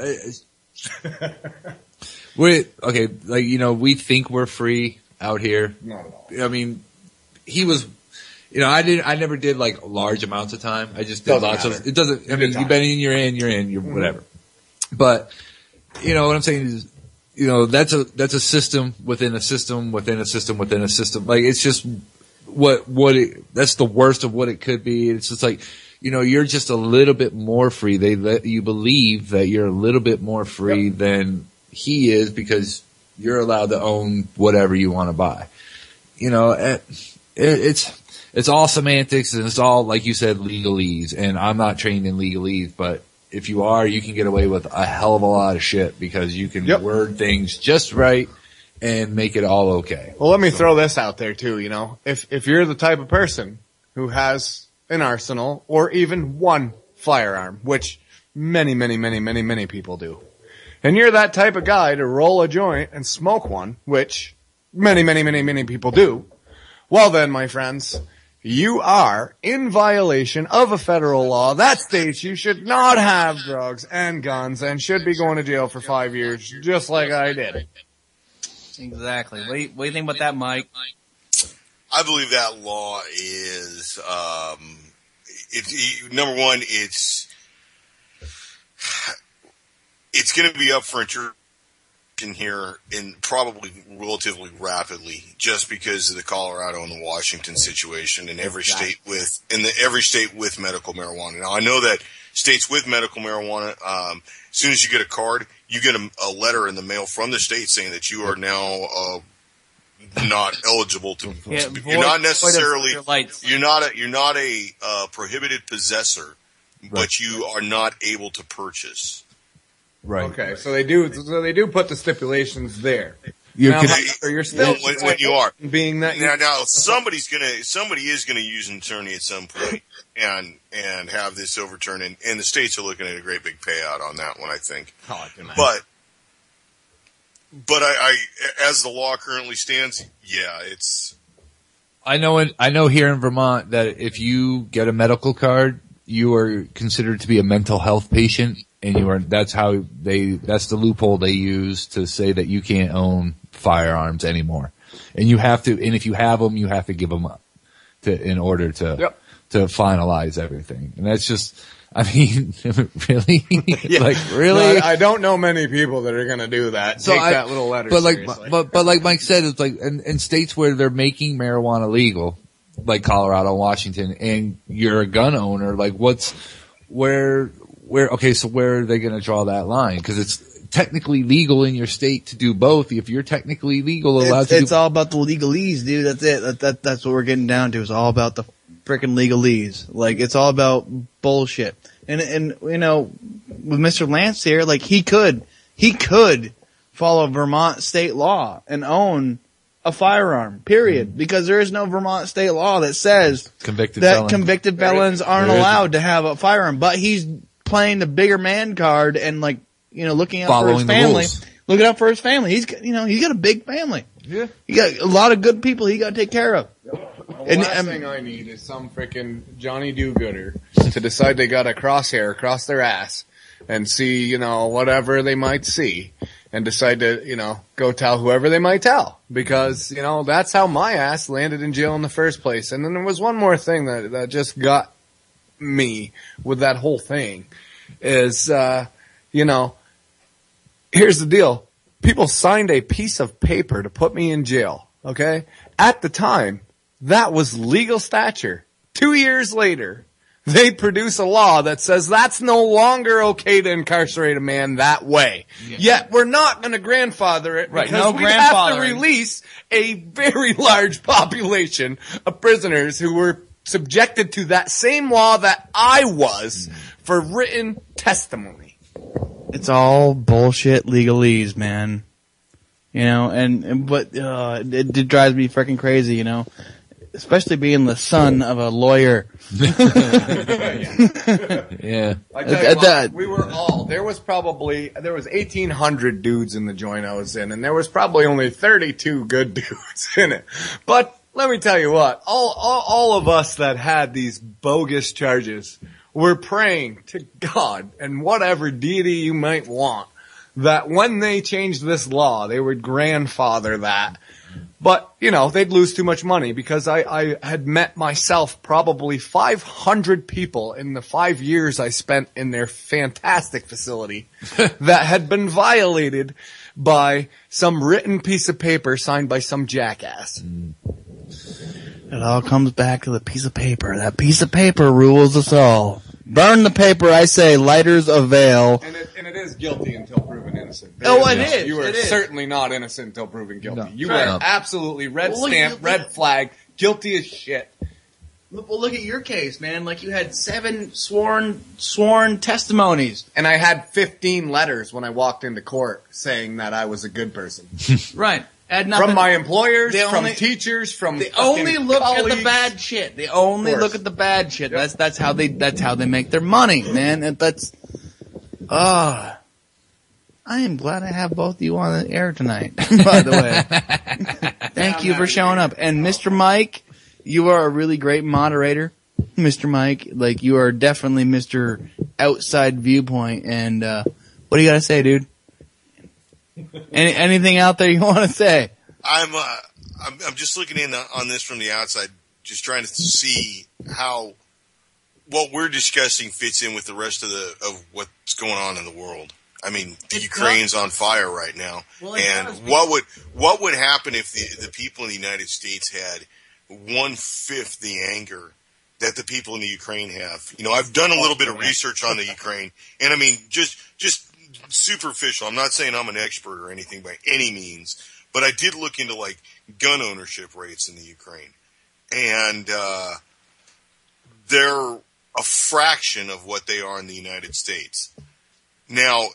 Okay, like, you know, we think we're free out here. Not at all. I mean, he was, you know, I never did like large amounts of time. I just did lots of, it doesn't, I mean, you've been in, you're whatever. But, you know, what I'm saying is, you know, that's a system within a system within a system within a system. Like, it's just that's the worst of what it could be. It's just like, you know, you're just a little bit more free. They let you believe that you're a little bit more free than he is because you're allowed to own whatever you want to buy. You know, it's all semantics and it's all, like you said, legalese. And I'm not trained in legalese, but if you are, you can get away with a hell of a lot of shit because you can word things just right and make it all okay. Well, let me throw this out there too, you know. If you're the type of person who has an arsenal or even one firearm, which many people do, and you're that type of guy to roll a joint and smoke one, which many people do, well then, my friends, you are in violation of a federal law that states you should not have drugs and guns and should be going to jail for 5 years, just like I did. Exactly. What do you think about that, Mike? I believe that law is, number one, it's going to be up for interpretation here in probably relatively rapidly, just because of the Colorado and the Washington situation, and every state with medical marijuana. Now, I know that states with medical marijuana, as soon as you get a card, you get a letter in the mail from the state saying that you are now not eligible to. You're not necessarily. You're not a prohibited possessor, but you are not able to purchase. Right. Okay, so they do put the stipulations there. You're still when you are being that now somebody is gonna use an attorney at some point and have this overturned, and the states are looking at a great big payout on that one, I think. But I as the law currently stands, yeah, it's I know here in Vermont that if you get a medical card, you are considered to be a mental health patient, and that's the loophole they use to say that you can't own firearms anymore. And if you have them, you have to give them up in order to finalize everything. And that's just, I mean, really? Yeah. Like, really? No, I don't know many people that are going to do that. So take that little letter seriously. But like Mike said, it's like, in states where they're making marijuana legal, like Colorado, Washington, and you're a gun owner, like where are they going to draw that line? Because it's technically legal in your state to do both. If you're technically legal, it's all about the legalese, dude. That's it. That's what we're getting down to. It's all about the freaking legalese. Like, it's all about bullshit. And you know, with Mr. Lance here, like, he could follow Vermont state law and own a firearm, period. Because there is no Vermont state law that says convicted felons aren't allowed to have a firearm. But he's playing the bigger man card and, like, you know, looking out for his family. Looking out for his family. He's got a big family. Yeah. He got a lot of good people he got to take care of. The last thing I need is some freaking Johnny Do-Gooder to decide they got a crosshair across their ass and see, you know, whatever they might see and decide to, you know, go tell whoever they might tell. Because, you know, that's how my ass landed in jail in the first place. And then there was one more thing that just got me with that whole thing is, you know, here's the deal. People signed a piece of paper to put me in jail, okay? At the time, that was legal stature. 2 years later, they produce a law that says that's no longer okay to incarcerate a man that way. Yeah. Yet we're not going to grandfather it because we have to release a very large population of prisoners who were subjected to that same law that I was for written testimony. It's all bullshit legalese, man. You know, but it drives me freaking crazy, you know. Especially being the son of a lawyer. Yeah. I tell you what, there was 1,800 dudes in the joint I was in, and there was probably only 32 good dudes in it. But let me tell you what, all of us that had these bogus charges were praying to God and whatever deity you might want that when they changed this law, they would grandfather that. But, you know, they'd lose too much money because I had met myself probably 500 people in the 5 years I spent in their fantastic facility that had been violated by some written piece of paper signed by some jackass. It all comes back to the piece of paper. That piece of paper rules us all. Burn the paper, I say, lighters avail. And it is guilty until proven innocent. It is. You are certainly not innocent until proven guilty. No. You are absolutely red flag, guilty as shit. Well, look at your case, man. Like, you had 7 sworn testimonies. And I had 15 letters when I walked into court saying that I was a good person. Right. From my employers, from teachers, from they only look at the bad shit. They only look at the bad shit. Yep. That's how they make their money, man. And that's I am glad I have both of you on the air tonight. By the way, thank you for showing up. And Mr. Mike, you are a really great moderator, Mr. Mike. Like, you are definitely Mr. Outside Viewpoint. And what do you got to say, dude? Anything out there you want to say? I'm just looking in on this from the outside, just trying to see how what we're discussing fits in with the rest of what's going on in the world. I mean, Ukraine's on fire right now, and what would happen if the people in the United States had 1/5 the anger that the people in the Ukraine have? You know, I've done a little bit of research on the Ukraine, and I mean, just superficial. I'm not saying I'm an expert or anything by any means, but I did look into, like, gun ownership rates in the Ukraine, and they're a fraction of what they are in the United States. Now,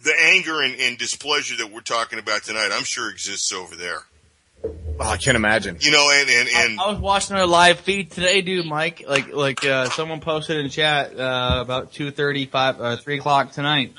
the anger and displeasure that we're talking about tonight, I'm sure exists over there. Oh, I can't imagine. You know, and I was watching their live feed today, dude, Mike. Like someone posted in chat about 2:35, 3 o'clock tonight.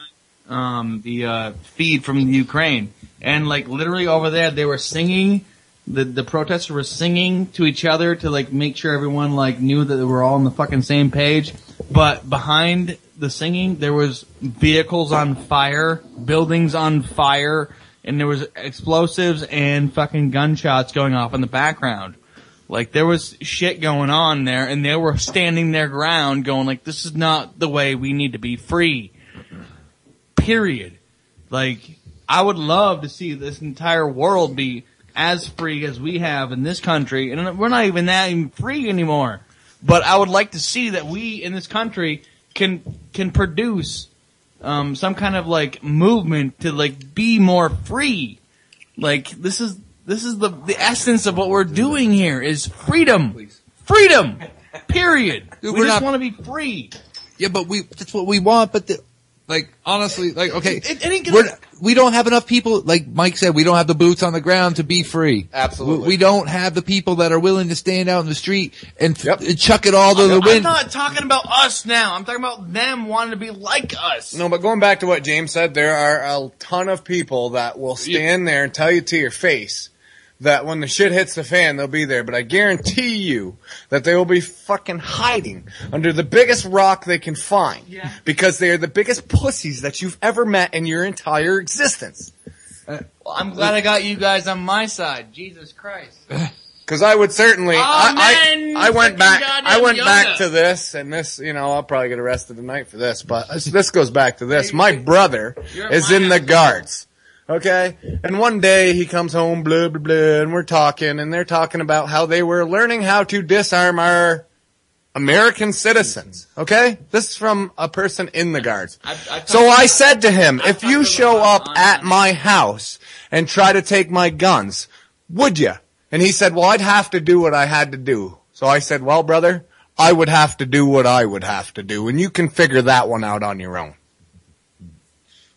The feed from the Ukraine, and like literally over there, they were singing the protesters were singing to each other to like make sure everyone like knew that they were all on the fucking same page. But behind the singing, there was vehicles on fire, buildings on fire, and there was explosives and fucking gunshots going off in the background. Like, there was shit going on there, and they were standing their ground going like, this is not the way we need to be free. Period. Like, I would love to see this entire world be as free as we have in this country, and we're not even that even free anymore. But I would like to see that we in this country can produce some kind of like movement to like be more free. Like, this is the essence of what we're doing here is freedom. Freedom. Period. Dude, we just want to be free. Yeah, but that's what we want, but honestly, okay, It we don't have enough people, like Mike said, we don't have the boots on the ground to be free. Absolutely. We don't have the people that are willing to stand out in the street and chuck it all to the wind. I'm not talking about us now. I'm talking about them wanting to be like us. No, but going back to what James said, there are a ton of people that will stand there and tell you to your face that when the shit hits the fan, they'll be there. But I guarantee you that they will be fucking hiding under the biggest rock they can find. Yeah. Because they are the biggest pussies that you've ever met in your entire existence. Well, I'm glad I got you guys on my side. Jesus Christ. Because I would certainly, I went back to this, and this, I'll probably get arrested tonight for this, but this goes back to this. My brother is in the guards. Okay? And one day he comes home, blah, blah, blah, and we're talking, and they're talking about how they were learning how to disarm our American citizens. Okay? This is from a person in the guards. So I said to him, if you show up at my house and try to take my guns, would you? And he said, well, I'd have to do what I had to do. So I said, well, brother, I would have to do what I would have to do, and you can figure that one out on your own.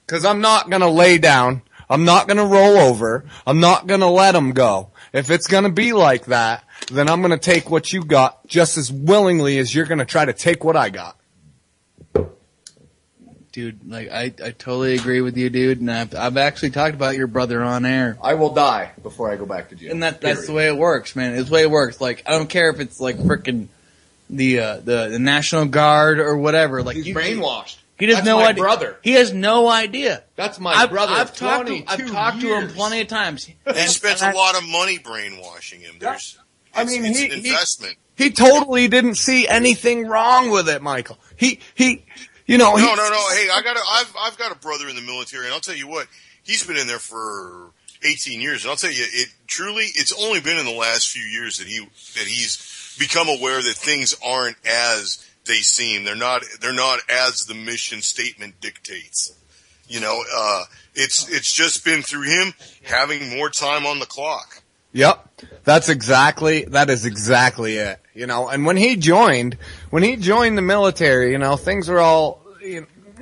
Because I'm not going to lay down. I'm not going to roll over. I'm not going to let them go. If it's going to be like that, then I'm going to take what you got just as willingly as you're going to try to take what I got. Dude, like, I totally agree with you, dude, and I've actually talked about your brother on air. I will die before I go back to jail. And that's the way it works, man. It's the way it works. Like, I don't care if it's like frickin' the National Guard or whatever. Like, he's brainwashed. He has no idea. Brother. He has no idea. That's my brother. I've talked to him plenty of times. He spends a lot of money brainwashing him. It's an investment. He totally didn't see anything wrong with it, Michael. No. Hey, I've got a brother in the military, and I'll tell you what, he's been in there for 18 years, and I'll tell you, it's only been in the last few years that he's become aware that things aren't as they seem. They're not as the mission statement dictates. It's just been through him having more time on the clock. Yep. That is exactly it. And when he joined the military, things were all,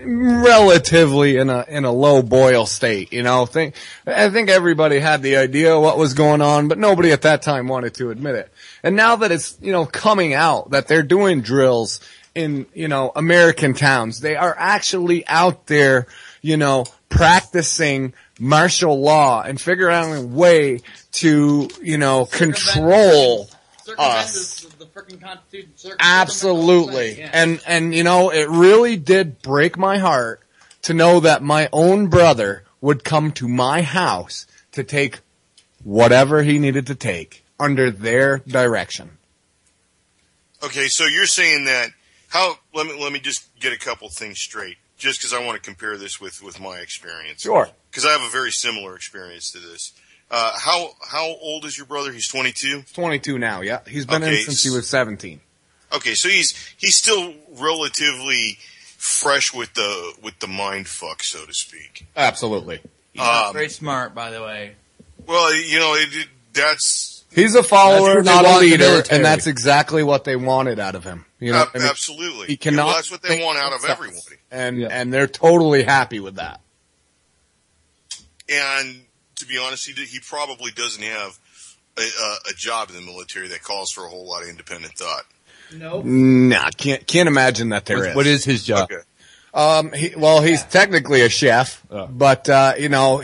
relatively in a low boil state, I think everybody had the idea of what was going on, but nobody at that time wanted to admit it. And now that it's, coming out that they're doing drills in, American towns, they are actually out there, practicing martial law and figuring out a way to, control us. The freaking Constitution. Absolutely. Yeah. And it really did break my heart to know that my own brother would come to my house to take whatever he needed to take under their direction. Okay, so you're saying that let me just get a couple things straight, just because I want to compare this with my experience. Sure. Because I have a very similar experience to this. How old is your brother? He's 22? He's 22 now, yeah. He's been in since he was 17. Okay, so he's still relatively fresh with the mind fuck, so to speak. Absolutely. He's not very smart, by the way. Well, that's... He's a follower, not a leader, and that's exactly what they wanted out of him. Absolutely. He cannot. That's what they want out of everybody. And they're totally happy with that. And to be honest, he probably doesn't have a job in the military that calls for a whole lot of independent thought. Nope. Nah, can't imagine that there is. What is his job? Okay. He's technically a chef, but,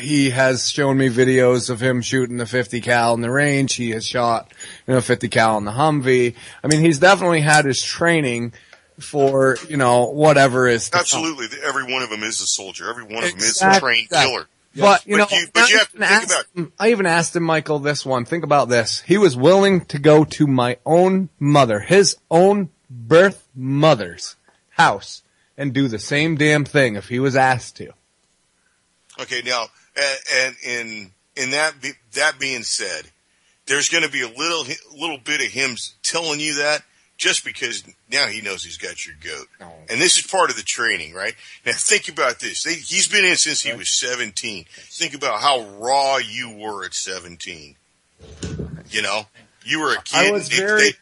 he has shown me videos of him shooting the 50 cal in the range. He has shot, 50 cal in the Humvee. I mean, he's definitely had his training for, whatever is to Absolutely. Come. Every one of them is a soldier. Every one of them is a trained killer. Yes. But you have to think about it. I even asked him, Michael, this one. Think about this. He was willing to go to my own mother, his own birth mother's house, and do the same damn thing if he was asked to. Okay, now, and in that being said, there's going to be a little bit of him telling you that just because now he knows he's got your goat. Oh. And this is part of the training, right? Now think about this. He's been in since he was 17. Think about how raw you were at 17. You were a kid.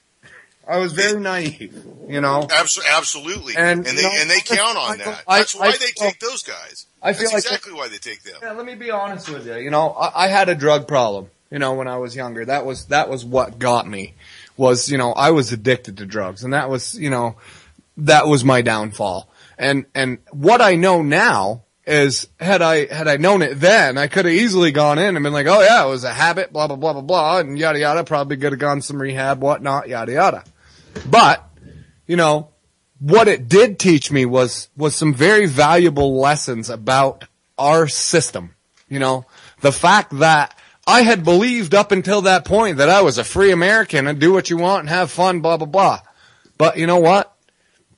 I was very naive, Absolutely. And they count on that. That's why they take those guys. That's exactly why they take them. Yeah, let me be honest with you. I had a drug problem, when I was younger. That was what got me. I was addicted to drugs, and that was my downfall. And what I know now is, had I known it then, I could have easily gone in and been like, oh yeah, it was a habit, blah, blah, blah, blah, blah, and yada, yada, probably could have gone some rehab, whatnot, yada, yada. But, what it did teach me was some very valuable lessons about our system. The fact that I had believed up until that point that I was a free American and do what you want and have fun, blah, blah, blah. But you know what?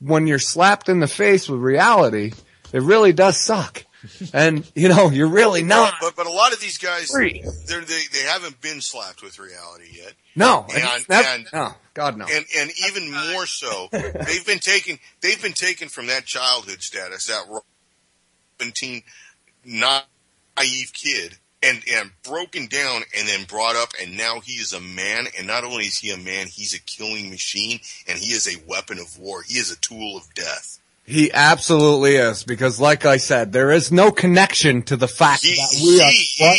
When you're slapped in the face with reality, it really does suck. And, you're really not. But a lot of these guys, they haven't been slapped with reality yet. No. No. God, no. And even more so, they've been taken from that childhood status, that 17 naive kid, and broken down and then brought up, and now he is a man, and not only is he a man, he's a killing machine, and he is a weapon of war. He is a tool of death. He absolutely is, because like I said, there is no connection to the fact that we are...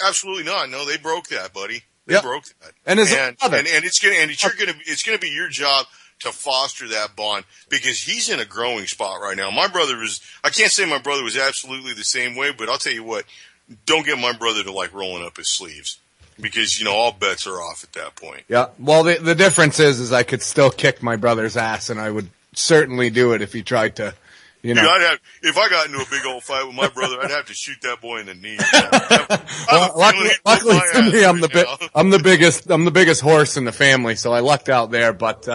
Absolutely not. No, they broke that, buddy. They broke that. And it's gonna be your job to foster that bond, because he's in a growing spot right now. I can't say my brother was absolutely the same way, but I'll tell you what, don't get my brother to like rolling up his sleeves, because, all bets are off at that point. Yeah. Well, the difference is I could still kick my brother's ass, and I would certainly do it if he tried to, if I got into a big old fight with my brother, I'd have to shoot that boy in the knee. Luckily for me, I'm the biggest horse in the family, so I lucked out there, but,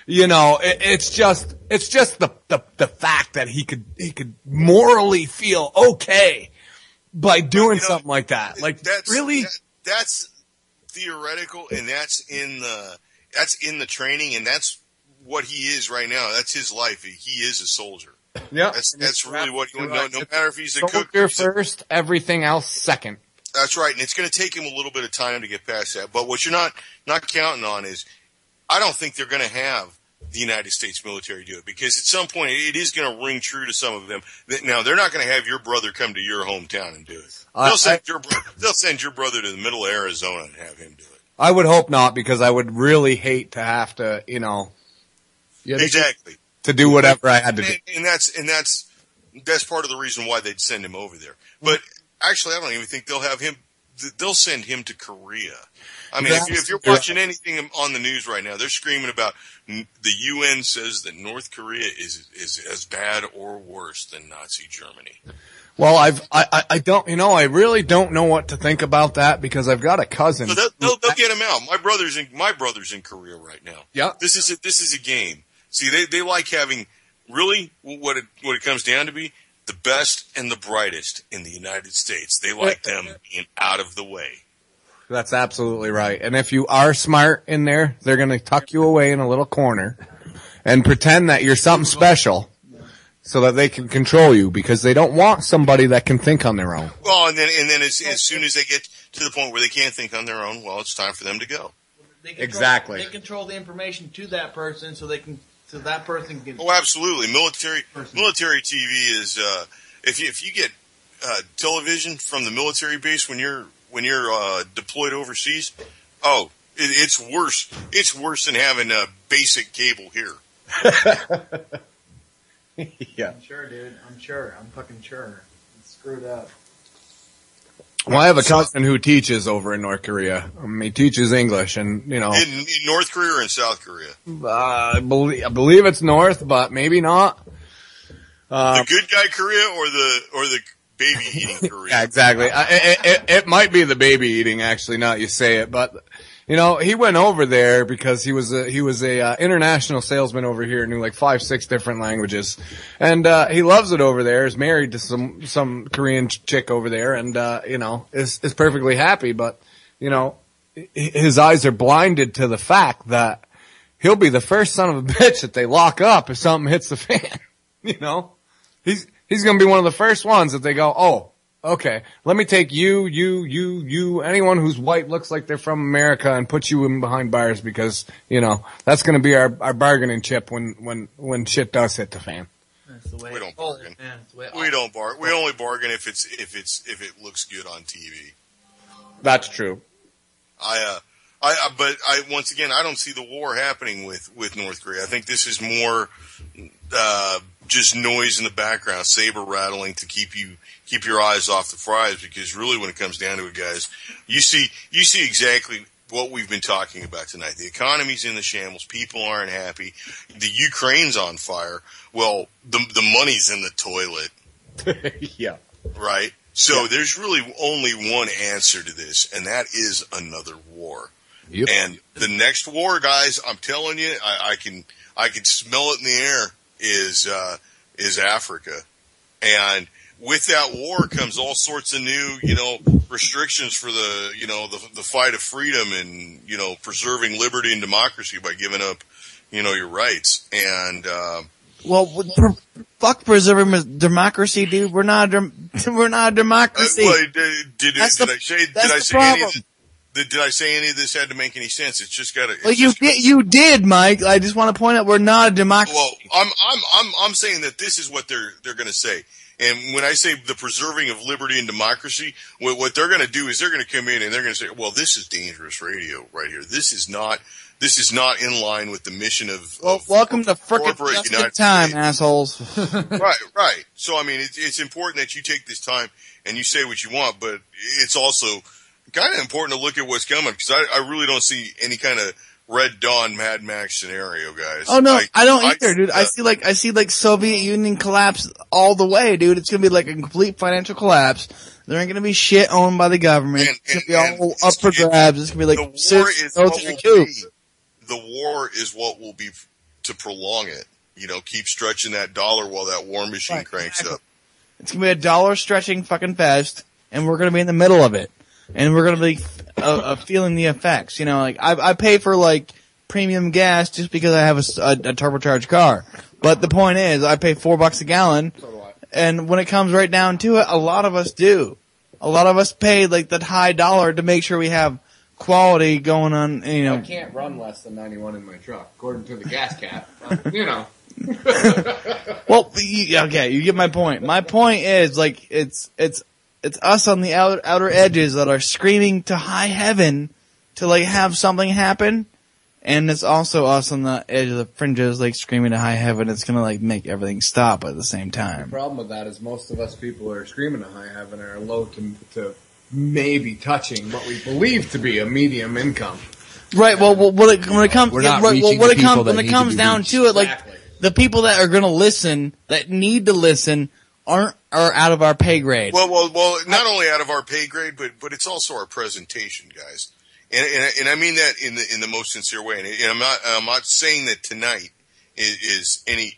it's just the fact that he could morally feel okay by doing something like that. That's theoretical, and that's in the training, and that's what he is right now. That's his life. He is a soldier. Yeah. That's really what he, no matter if he's a cook. Soldier first, everything else second. That's right. And it's going to take him a little bit of time to get past that. But what you're not counting on is, I don't think they're going to have the United States military do it, because at some point it is going to ring true to some of them. Now, they're not going to have your brother come to your hometown and do it. They'll send your brother to the middle of Arizona and have him do it. I would hope not, because I would really hate to have to, exactly, to do whatever I had to do. And that's part of the reason why they'd send him over there. But actually, I don't even think they'll send him to Korea. I mean, if you're watching anything on the news right now, they're screaming about the UN says that North Korea is as bad or worse than Nazi Germany. Well, I really don't know what to think about that, because I've got a cousin. So they'll get him out. My brother's in Korea right now. Yeah. This is a game. See, they like having, really, what it comes down to be, the best and the brightest in the United States. They like them being out of the way. That's absolutely right. And if you are smart in there, they're going to tuck you away in a little corner and pretend that you're something special so that they can control you, because they don't want somebody that can think on their own. Well, and then as soon as they get to the point where they can't think on their own, well, it's time for them to go. Exactly. They control the information to that person so that person can. Oh, absolutely. Military TV is, if you get television from the military base when you're deployed overseas, it's worse. It's worse than having a basic cable here. Yeah. I'm sure, dude. I'm sure. I'm fucking sure. It's screwed up. Well, I have a cousin who teaches over in North Korea. He teaches English, and in North Korea or in South Korea? I believe it's North, but maybe not. The good guy Korea or the baby eating Korea? Yeah, exactly. It might be the baby eating, actually. Now that you say it, but he went over there because he was a international salesman over here, knew like 5-6 different languages, and he loves it over there. Is married to some Korean chick over there, and is perfectly happy. But his eyes are blinded to the fact that he'll be the first son of a bitch that they lock up if something hits the fan. He's going to be one of the first ones that they go, oh, okay, let me take you, anyone who's white looks like they're from America and put you in behind bars because, that's going to be our bargaining chip when shit does hit the fan. That's the way we don't bargain. Yeah, we don't bargain. We only bargain if it looks good on TV. That's true. But once again, I don't see the war happening with North Korea. I think this is more, just noise in the background, saber rattling to keep your eyes off the prize, because really when it comes down to it, guys, you see exactly what we've been talking about tonight. The economy's in the shambles. People aren't happy. The Ukraine's on fire. Well, the money's in the toilet. Yeah. Right? So there's really only one answer to this, and that is another war. Yep. And the next war, guys, I'm telling you, I can smell it in the air, is Africa. And with that war comes all sorts of new, restrictions for the fight of freedom and, preserving liberty and democracy by giving up, your rights. And, fuck preserving democracy, dude. We're not a democracy. Did I say any of this had to make any sense? It's just gotta. Well, you did, Mike. I just want to point out we're not a democracy. Well, I'm saying that this is what they're going to say. And when I say the preserving of liberty and democracy, what they're going to do is they're going to come in and they're going to say, well, this is dangerous radio right here. This is not in line with the mission of. Well, welcome to frickin' Justin time, assholes. Right. So I mean, it's important that you take this time and you say what you want, but it's also kind of important to look at what's coming, because I really don't see any kind of Red Dawn Mad Max scenario, guys. Oh no, I don't either, dude. I see like Soviet Union collapse all the way, dude. It's gonna be like a complete financial collapse. There ain't gonna be shit owned by the government. It's gonna be all up for grabs. It's gonna be like the war is what will be to prolong it. Keep stretching that dollar while that war machine cranks up. It's gonna be a dollar stretching fucking fest, and we're gonna be in the middle of it. And we're gonna be feeling the effects. I pay for like premium gas just because I have a turbocharged car. But the point is, I pay $4 a gallon. And when it comes right down to it, a lot of us do. A lot of us pay like that high dollar to make sure we have quality going on. I can't run less than 91 in my truck, according to the gas cap. Well, okay, you get my point. My point is like it's us on the outer edges that are screaming to high heaven to like have something happen, and it's also us on the edge of the fringes like screaming to high heaven. It's gonna like make everything stop at the same time. The problem with that is most of us people who are screaming to high heaven are low to maybe touching what we believe to be a medium income. Right. Well, when it comes down to it, like the people that are gonna listen, that need to listen, are out of our pay grade. Well, not only out of our pay grade, but it's also our presentation, guys. And I mean that in the most sincere way. And I'm not saying that tonight is any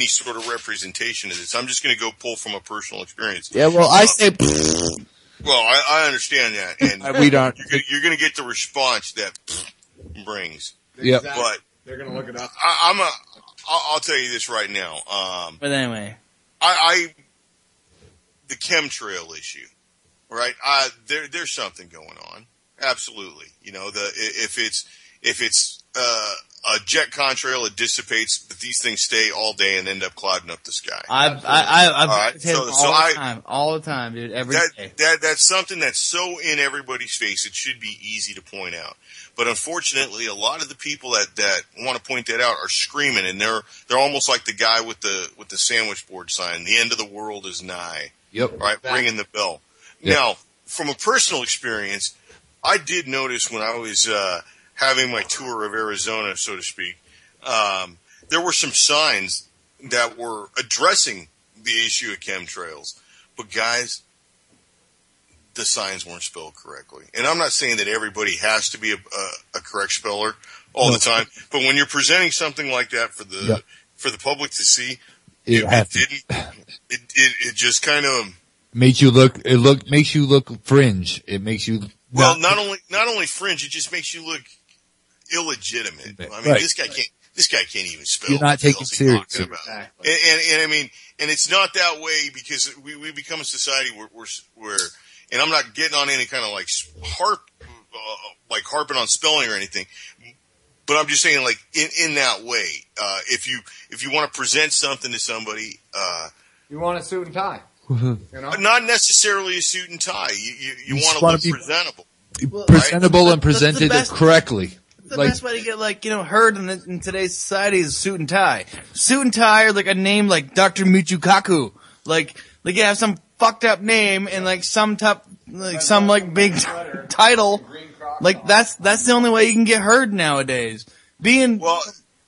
sort of representation of this. I'm just going to go pull from a personal experience. Yeah, well, I say. Well, I understand that, and we don't. You're going to get the response that brings. Yeah, but they're going to look it up. I'll tell you this right now. But anyway, the chemtrail issue, right? There's something going on. Absolutely. If it's a jet contrail, it dissipates, but these things stay all day and end up clouding up the sky. I've right. all the time, dude. Every day. That's something that's so in everybody's face. It should be easy to point out. But unfortunately, a lot of the people that want to point that out are screaming, and they're almost like the guy with the sandwich board sign. The end of the world is nigh. Yep. Right, ringing the bell. Yep. Now, from a personal experience, I did notice when I was having my tour of Arizona, so to speak, there were some signs that were addressing the issue of chemtrails. But guys, the signs weren't spelled correctly. And I'm not saying that everybody has to be a correct speller all the time, but when you're presenting something like that for the public to see, it just kind of makes you look fringe. It makes you not only fringe, it just makes you look illegitimate. I mean, this guy can't even spell. You're not taking seriously. Exactly. And I mean, and it's not that way because we become a society where and I'm not getting on any kind of like harping on spelling or anything, but I'm just saying like in that way, if you want to present something to somebody, you want a suit and tie. You know? Not necessarily a suit and tie. You want to look presentable. Presentable and presented correctly. The best way to get heard in today's society is suit and tie. Suit and tie are like a name like Dr. Michikaku. Like you have some fucked up name and like some big title. Like that's the only way you can get heard nowadays.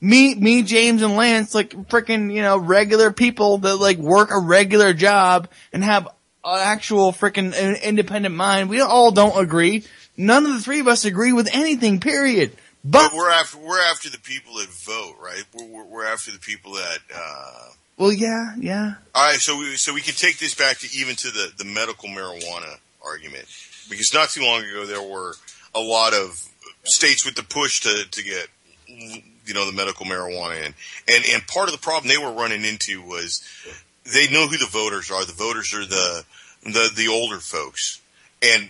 Me, James, and Lance, like freaking, regular people that like work a regular job and have an actual freaking independent mind. We all don't agree. None of the three of us agree with anything, period. But we're after the people that vote, right? We're after the people that, well, yeah. All right. So we can take this back to the medical marijuana argument, because not too long ago there were a lot of states with the push to get, the medical marijuana in. And part of the problem they were running into was they know who the voters are. The voters are the older folks. And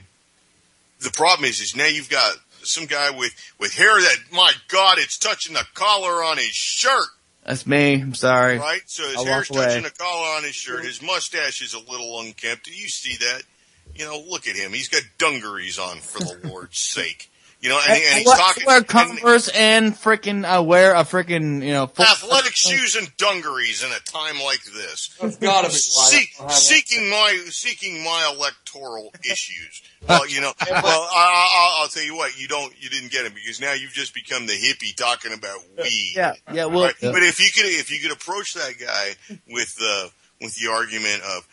the problem is now you've got some guy with hair that, my God, it's touching the collar on his shirt. That's me. I'm sorry. Right? So his hair's touching the collar on his shirt. His mustache is a little unkempt. Do you see that? Look at him. He's got dungarees on, for the Lord's sake. And he's talking. Wear Converse and frickin' wear a frickin', athletic shoes and dungarees in a time like this. That's gotta be seeking my electoral issues. Well, I'll tell you what, you didn't get it, because now you've just become the hippie talking about weed. Yeah. Well, right? But if you could approach that guy with the argument of,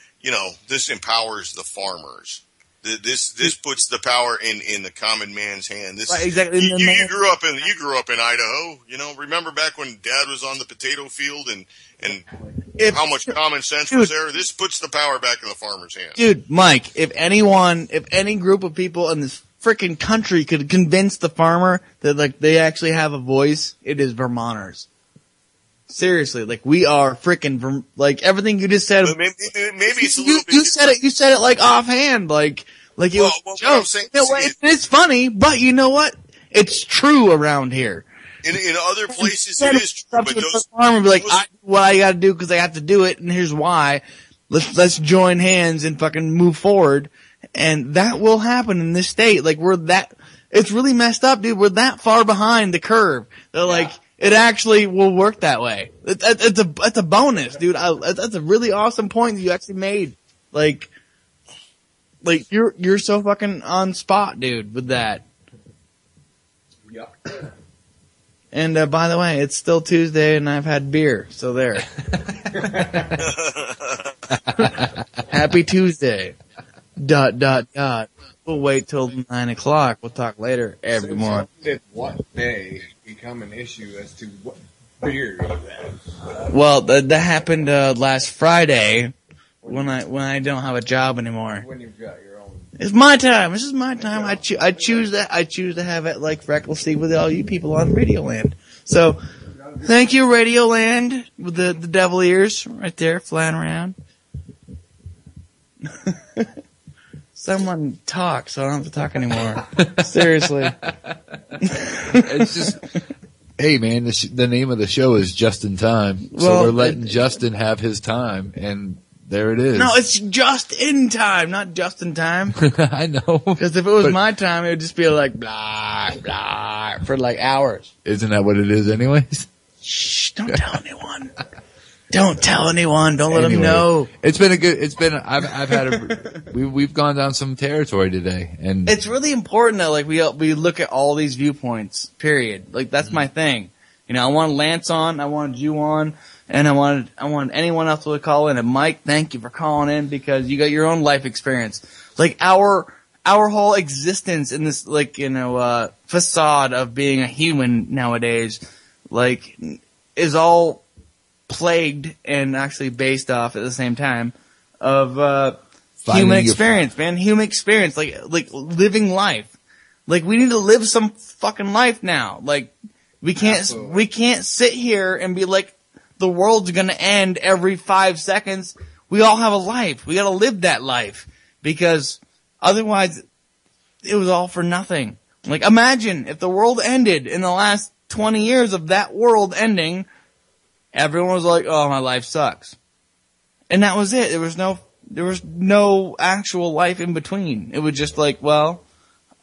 this empowers the farmers. This puts the power in the common man's hand. Right, exactly. You grew up in Idaho. Remember back when Dad was on the potato field and how much common sense was there? This puts the power back in the farmer's hands. Dude, Mike, if any group of people in this freaking country could convince the farmer that like they actually have a voice, it is Vermonters. Seriously, like we are freaking like everything you just said. Maybe it's a little bit. You said it like offhand, like it was a joke. It's funny, but you know what? It's true around here. In other places, it is true. But those farmer be like, I do what I got to do because I have to do it, and here's why. Let's join hands and fucking move forward, and that will happen in this state. Like it's really messed up, dude. We're that far behind the curve. They're like. It actually will work that way. It's a bonus, dude. That's a really awesome point that you actually made. Like you're so fucking on spot, dude, with that. Yep. And by the way, it's still Tuesday and I've had beer, so there. Happy Tuesday. ... We'll wait till 9 o'clock. We'll talk later every morning. What day become an issue as to what beer you have? Well, that happened last Friday when I don't have a job anymore. When you've got your own. It's my time. This is my time. I choose that. I choose to have it like recklessly with all you people on Radioland. So, thank you, Radioland, with the devil ears right there flying around. Someone talk, so I don't have to talk anymore. Seriously. It's just, Hey man, the name of the show is Just in Time. So we're letting Justyn have his time, and there it is. No, it's just in time, not just in time. I know. Because if it was my time, it would just be like blah, blah, for like hours. Isn't that what it is anyways? Shh, don't tell anyone. Don't tell anyone. Don't let them know. We've gone down some territory today, and it's really important that like we look at all these viewpoints, period. Like that's my thing. You know, I want Lance on, I wanted you on, and I want anyone else to call in. And Mike, thank you for calling in because you got your own life experience. Like our whole existence in this, like, you know, facade of being a human nowadays, like, is all plagued and actually based off at the same time of human experience, man. Human experience, like living life. Like we need to live some fucking life now. Like we can't sit here and be like the world's gonna end every 5 seconds. We all have a life. We gotta live that life because otherwise it was all for nothing. Like imagine if the world ended in the last 20 years of that world ending. Everyone was like, "Oh, my life sucks," and that was it. There was no actual life in between. It was just like, well,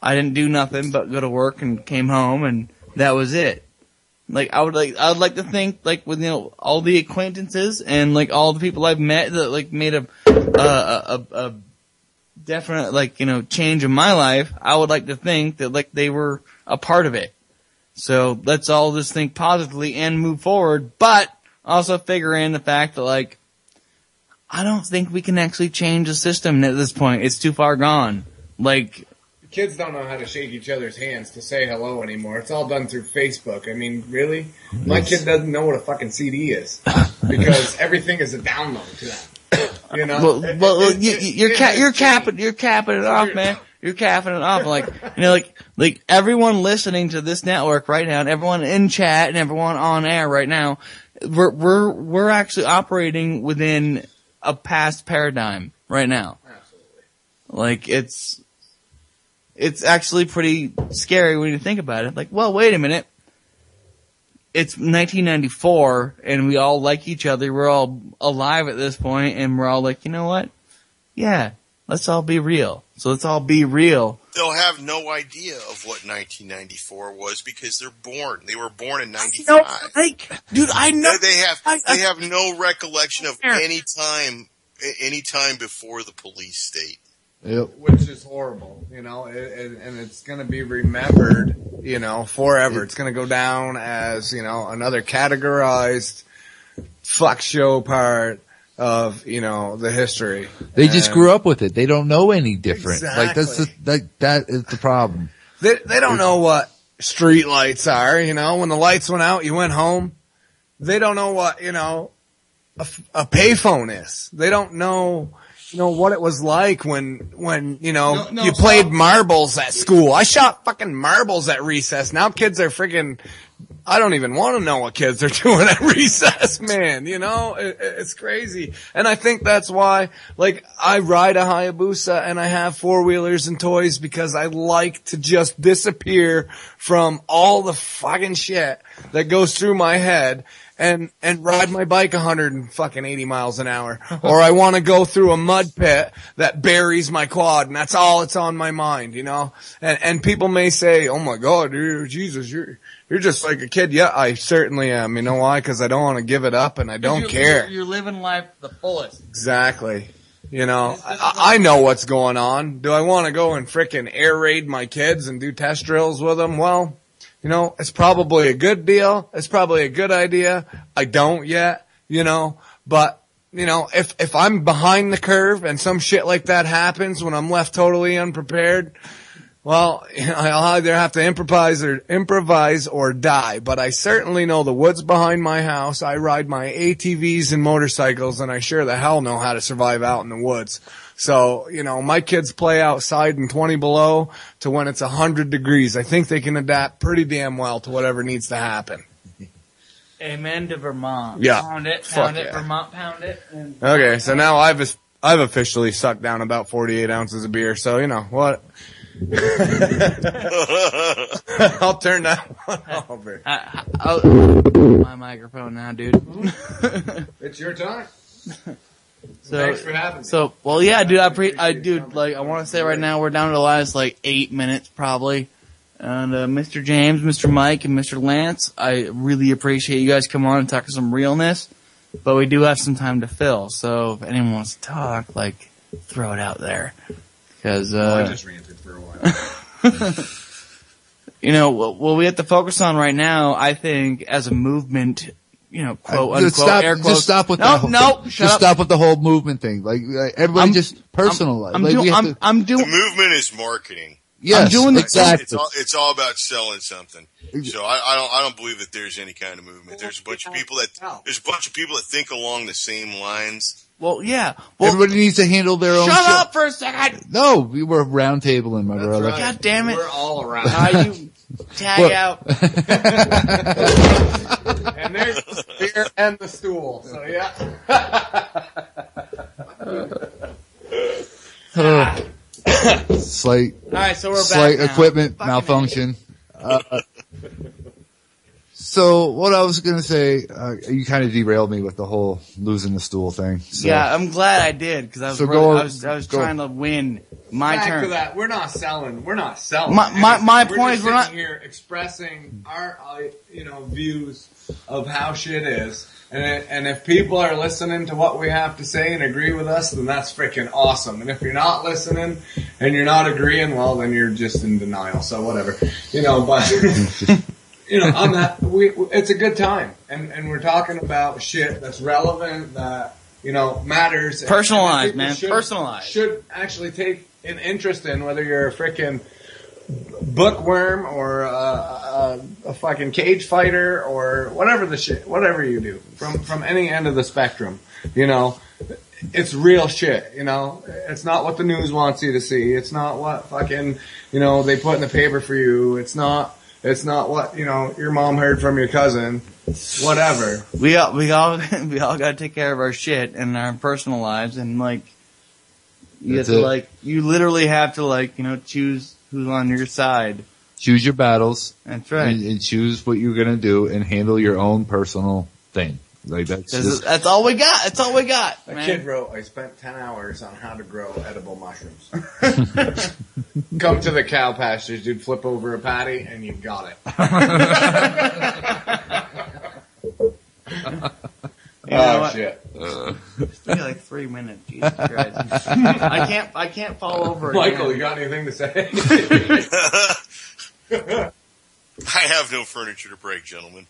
I didn't do nothing but go to work and came home, and that was it. Like I would like to think like with all the acquaintances and like all the people I've met that like made a definite like change in my life. I would like to think that like they were a part of it. So let's all just think positively and move forward, but also figure in the fact that, like, I don't think we can actually change the system at this point. It's too far gone. Like, kids don't know how to shake each other's hands to say hello anymore. It's all done through Facebook. I mean, really? My kid doesn't know what a fucking CD is because everything is a download to them. You know? Well, you're capping it off, man. You're capping it off. Like everyone listening to this network right now, and everyone in chat, and everyone on air right now, we're actually operating within a past paradigm right now. Absolutely. Like it's actually pretty scary when you think about it. Like, well, wait a minute. It's 1994 and we all like each other. We're all alive at this point and we're all like, you know what? Yeah, let's all be real. So let's all be real. They'll have no idea of what 1994 was because they're born. They were born in 95. Dude, I know. They have no recollection of any time before the police state. Yep. Which is horrible, and it's going to be remembered, forever. It's going to go down as, another categorized fuck show part of, the history. They just grew up with it. They don't know any different. Exactly. That is the problem. They don't know what street lights are, when the lights went out, you went home. They don't know what, a payphone is. They don't know, what it was like when you played marbles at school. I shot fucking marbles at recess. Now kids are freaking, I don't even want to know what kids are doing at recess, man. It's crazy. And I think that's why, like, I ride a Hayabusa and I have four-wheelers and toys because I like to just disappear from all the fucking shit that goes through my head and ride my bike 180 miles an hour. Or I want to go through a mud pit that buries my quad, and that's all it's on my mind, And people may say, oh my God, Jesus, you're just like a kid. Yeah, I certainly am. You know why? Because I don't want to give it up and I don't care. You're living life the fullest. Exactly. I know what's going on. Do I want to go and frickin' air raid my kids and do test drills with them? Well, it's probably a good deal. It's probably a good idea. I don't yet, but, if I'm behind the curve and some shit like that happens when I'm left totally unprepared, well, I'll either have to improvise or die. But I certainly know the woods behind my house. I ride my ATVs and motorcycles, and I sure the hell know how to survive out in the woods. So, my kids play outside in 20 below to when it's 100 degrees. I think they can adapt pretty damn well to whatever needs to happen. Amen to Vermont. Yeah. Pound it, yeah. Vermont, pound it. Okay, so now I've officially sucked down about 48 ounces of beer. So, what? I'll turn that one over. My microphone now, dude. It's your time. So, thanks for having me. So, well, yeah, dude, I want to say right now we're down to the last, 8 minutes, probably. And, Mr. James, Mr. Mike, and Mr. Lance, I really appreciate you guys coming on and talking some realness. But we do have some time to fill, so if anyone wants to talk, throw it out there. Because, I just ranted for a while. What we have to focus on right now, I think, as a movement, quote unquote, air quotes. Just stop with stop with the whole movement thing. Everybody just personalize. The movement is marketing. Yes, I'm doing exactly. It's all about selling something. So I don't believe that there's any kind of movement. There's a bunch of people that think along the same lines. Well, yeah. Well, everybody needs to handle their own. Shut up for a second. No, we were round tabling, my brother. Right. God damn it! We're all around. You tag out. And there's the spear and the stool. So yeah. Slight. All right, so we're slight back now. Equipment malfunction. So what I was gonna say, you kind of derailed me with the whole losing the stool thing. So. Yeah, I'm glad I did because I was trying to win my Back turn. to that, we're not selling. My point is we're not here expressing our views of how shit is. And if people are listening to what we have to say and agree with us, then that's freaking awesome. And if you're not listening and you're not agreeing, well, then you're just in denial. So whatever, but. On that, it's a good time, and we're talking about shit that's relevant, that matters. Personalized, man. Personalized. Should actually take an interest in, whether you're a freaking bookworm or a fucking cage fighter or whatever you do from any end of the spectrum. It's real shit. It's not what the news wants you to see. It's not what fucking they put in the paper for you. It's not what, your mom heard from your cousin. Whatever. We all gotta take care of our shit and our personal lives, and you literally have to choose who's on your side. Choose your battles. That's right. And choose what you're gonna do and handle your own personal thing. That's all we got. That's all we got. A kid wrote, I spent 10 hours on how to grow edible mushrooms. Come to the cow pastures, dude, flip over a patty, and you've got it. Shit. It's been 3 minutes. Jesus Christ. I can't fall over Michael, again. you got anything to say? I have no furniture to break, gentlemen.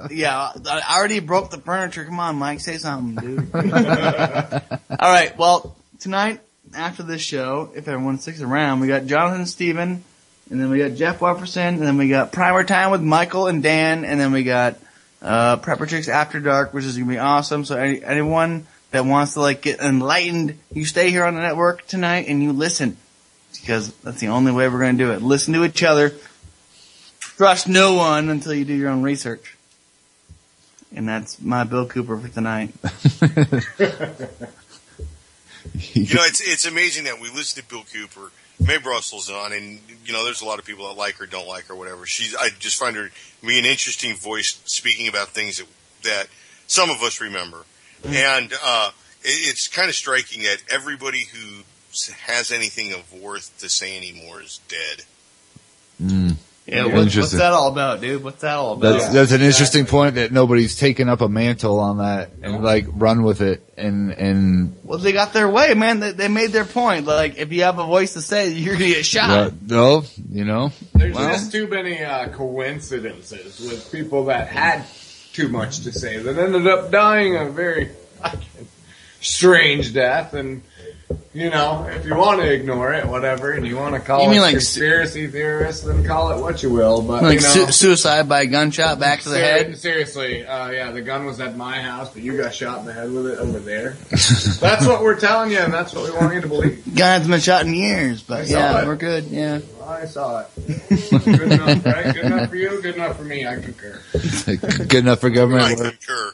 Yeah, I already broke the furniture. Come on, Mike, say something, dude. All right, well, tonight, after this show, if everyone sticks around, we got Jonathan and Steven, and then we got Jeff Wefferson, and then we got Primer Time with Michael and Dan, and then we got Prepper Chicks After Dark, which is going to be awesome. So anyone that wants to get enlightened, you stay here on the network tonight and you listen. Because that's the only way we're going to do it. Listen to each other. Trust no one until you do your own research. And that's my Bill Cooper for tonight. It's amazing that we listen to Bill Cooper. Mae Russell's on, and there's a lot of people that like her, don't like her, whatever. I just find her to be an interesting voice, speaking about things that some of us remember. Mm-hmm. And it's kind of striking that everybody who has anything of worth to say anymore is dead. Yeah, what's that all about, dude? What's that all about? That's an interesting point, that nobody's taken up a mantle on that and run with it and. Well, they got their way, man. They made their point. If you have a voice to say, you're gonna get shot. No, There's just too many coincidences with people that had too much to say that ended up dying a very strange death. And if you want to ignore it, whatever, and you want to call it conspiracy theorists, then call it what you will. But suicide by gunshot back to the head. Seriously, the gun was at my house, but you got shot in the head with it over there. That's what we're telling you, and that's what we want you to believe. Gun hasn't been shot in years, but we're good. Yeah, I saw it. Good enough, right? Good enough for you. Good enough for me. I concur. Good enough for government. I concur.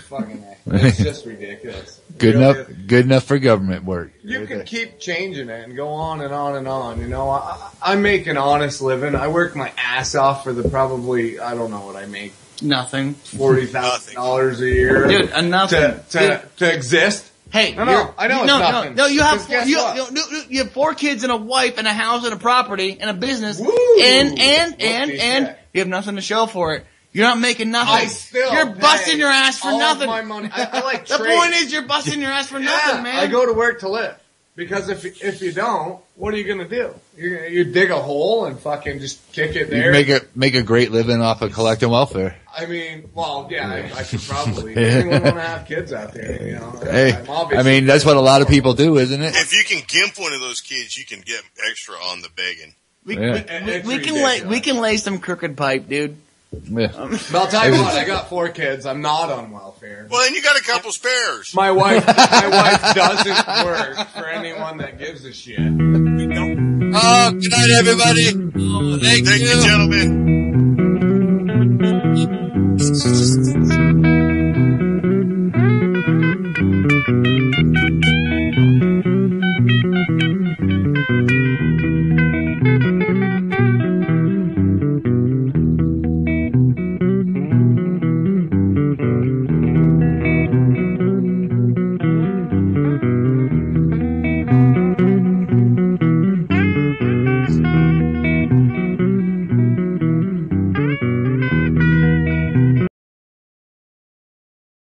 Fucking A. It's just ridiculous. Good enough for government work. You can keep changing it and go on and on and on. You know, I make an honest living. I work my ass off for the probably, I don't know what I make. Nothing. $40,000 a year. Dude, nothing. To exist. Hey, no, I know it's nothing. No, you have 4 kids and a wife and a house and a property and a business. Woo! And you have nothing to show for it. You're not making nothing. You're busting your ass for nothing. My money. I like the point is you're busting your ass for nothing, man. I go to work to live. Because if you don't, what are you gonna do? You dig a hole and fucking just kick it there. You make a great living off of collecting welfare. I mean, well, yeah, I could probably. Anyone want to have kids out there? You know, hey, I mean that's what a lot of people do, isn't it? If you can gimp one of those kids, you can get extra on the begging. We can lay some crooked pipe, dude. Yeah. But I'll tell you what, I got 4 kids. I'm not on welfare. Well, then you got a couple spares. My wife doesn't work for anyone that gives a shit. Oh, good night, everybody. Oh, thank you, gentlemen.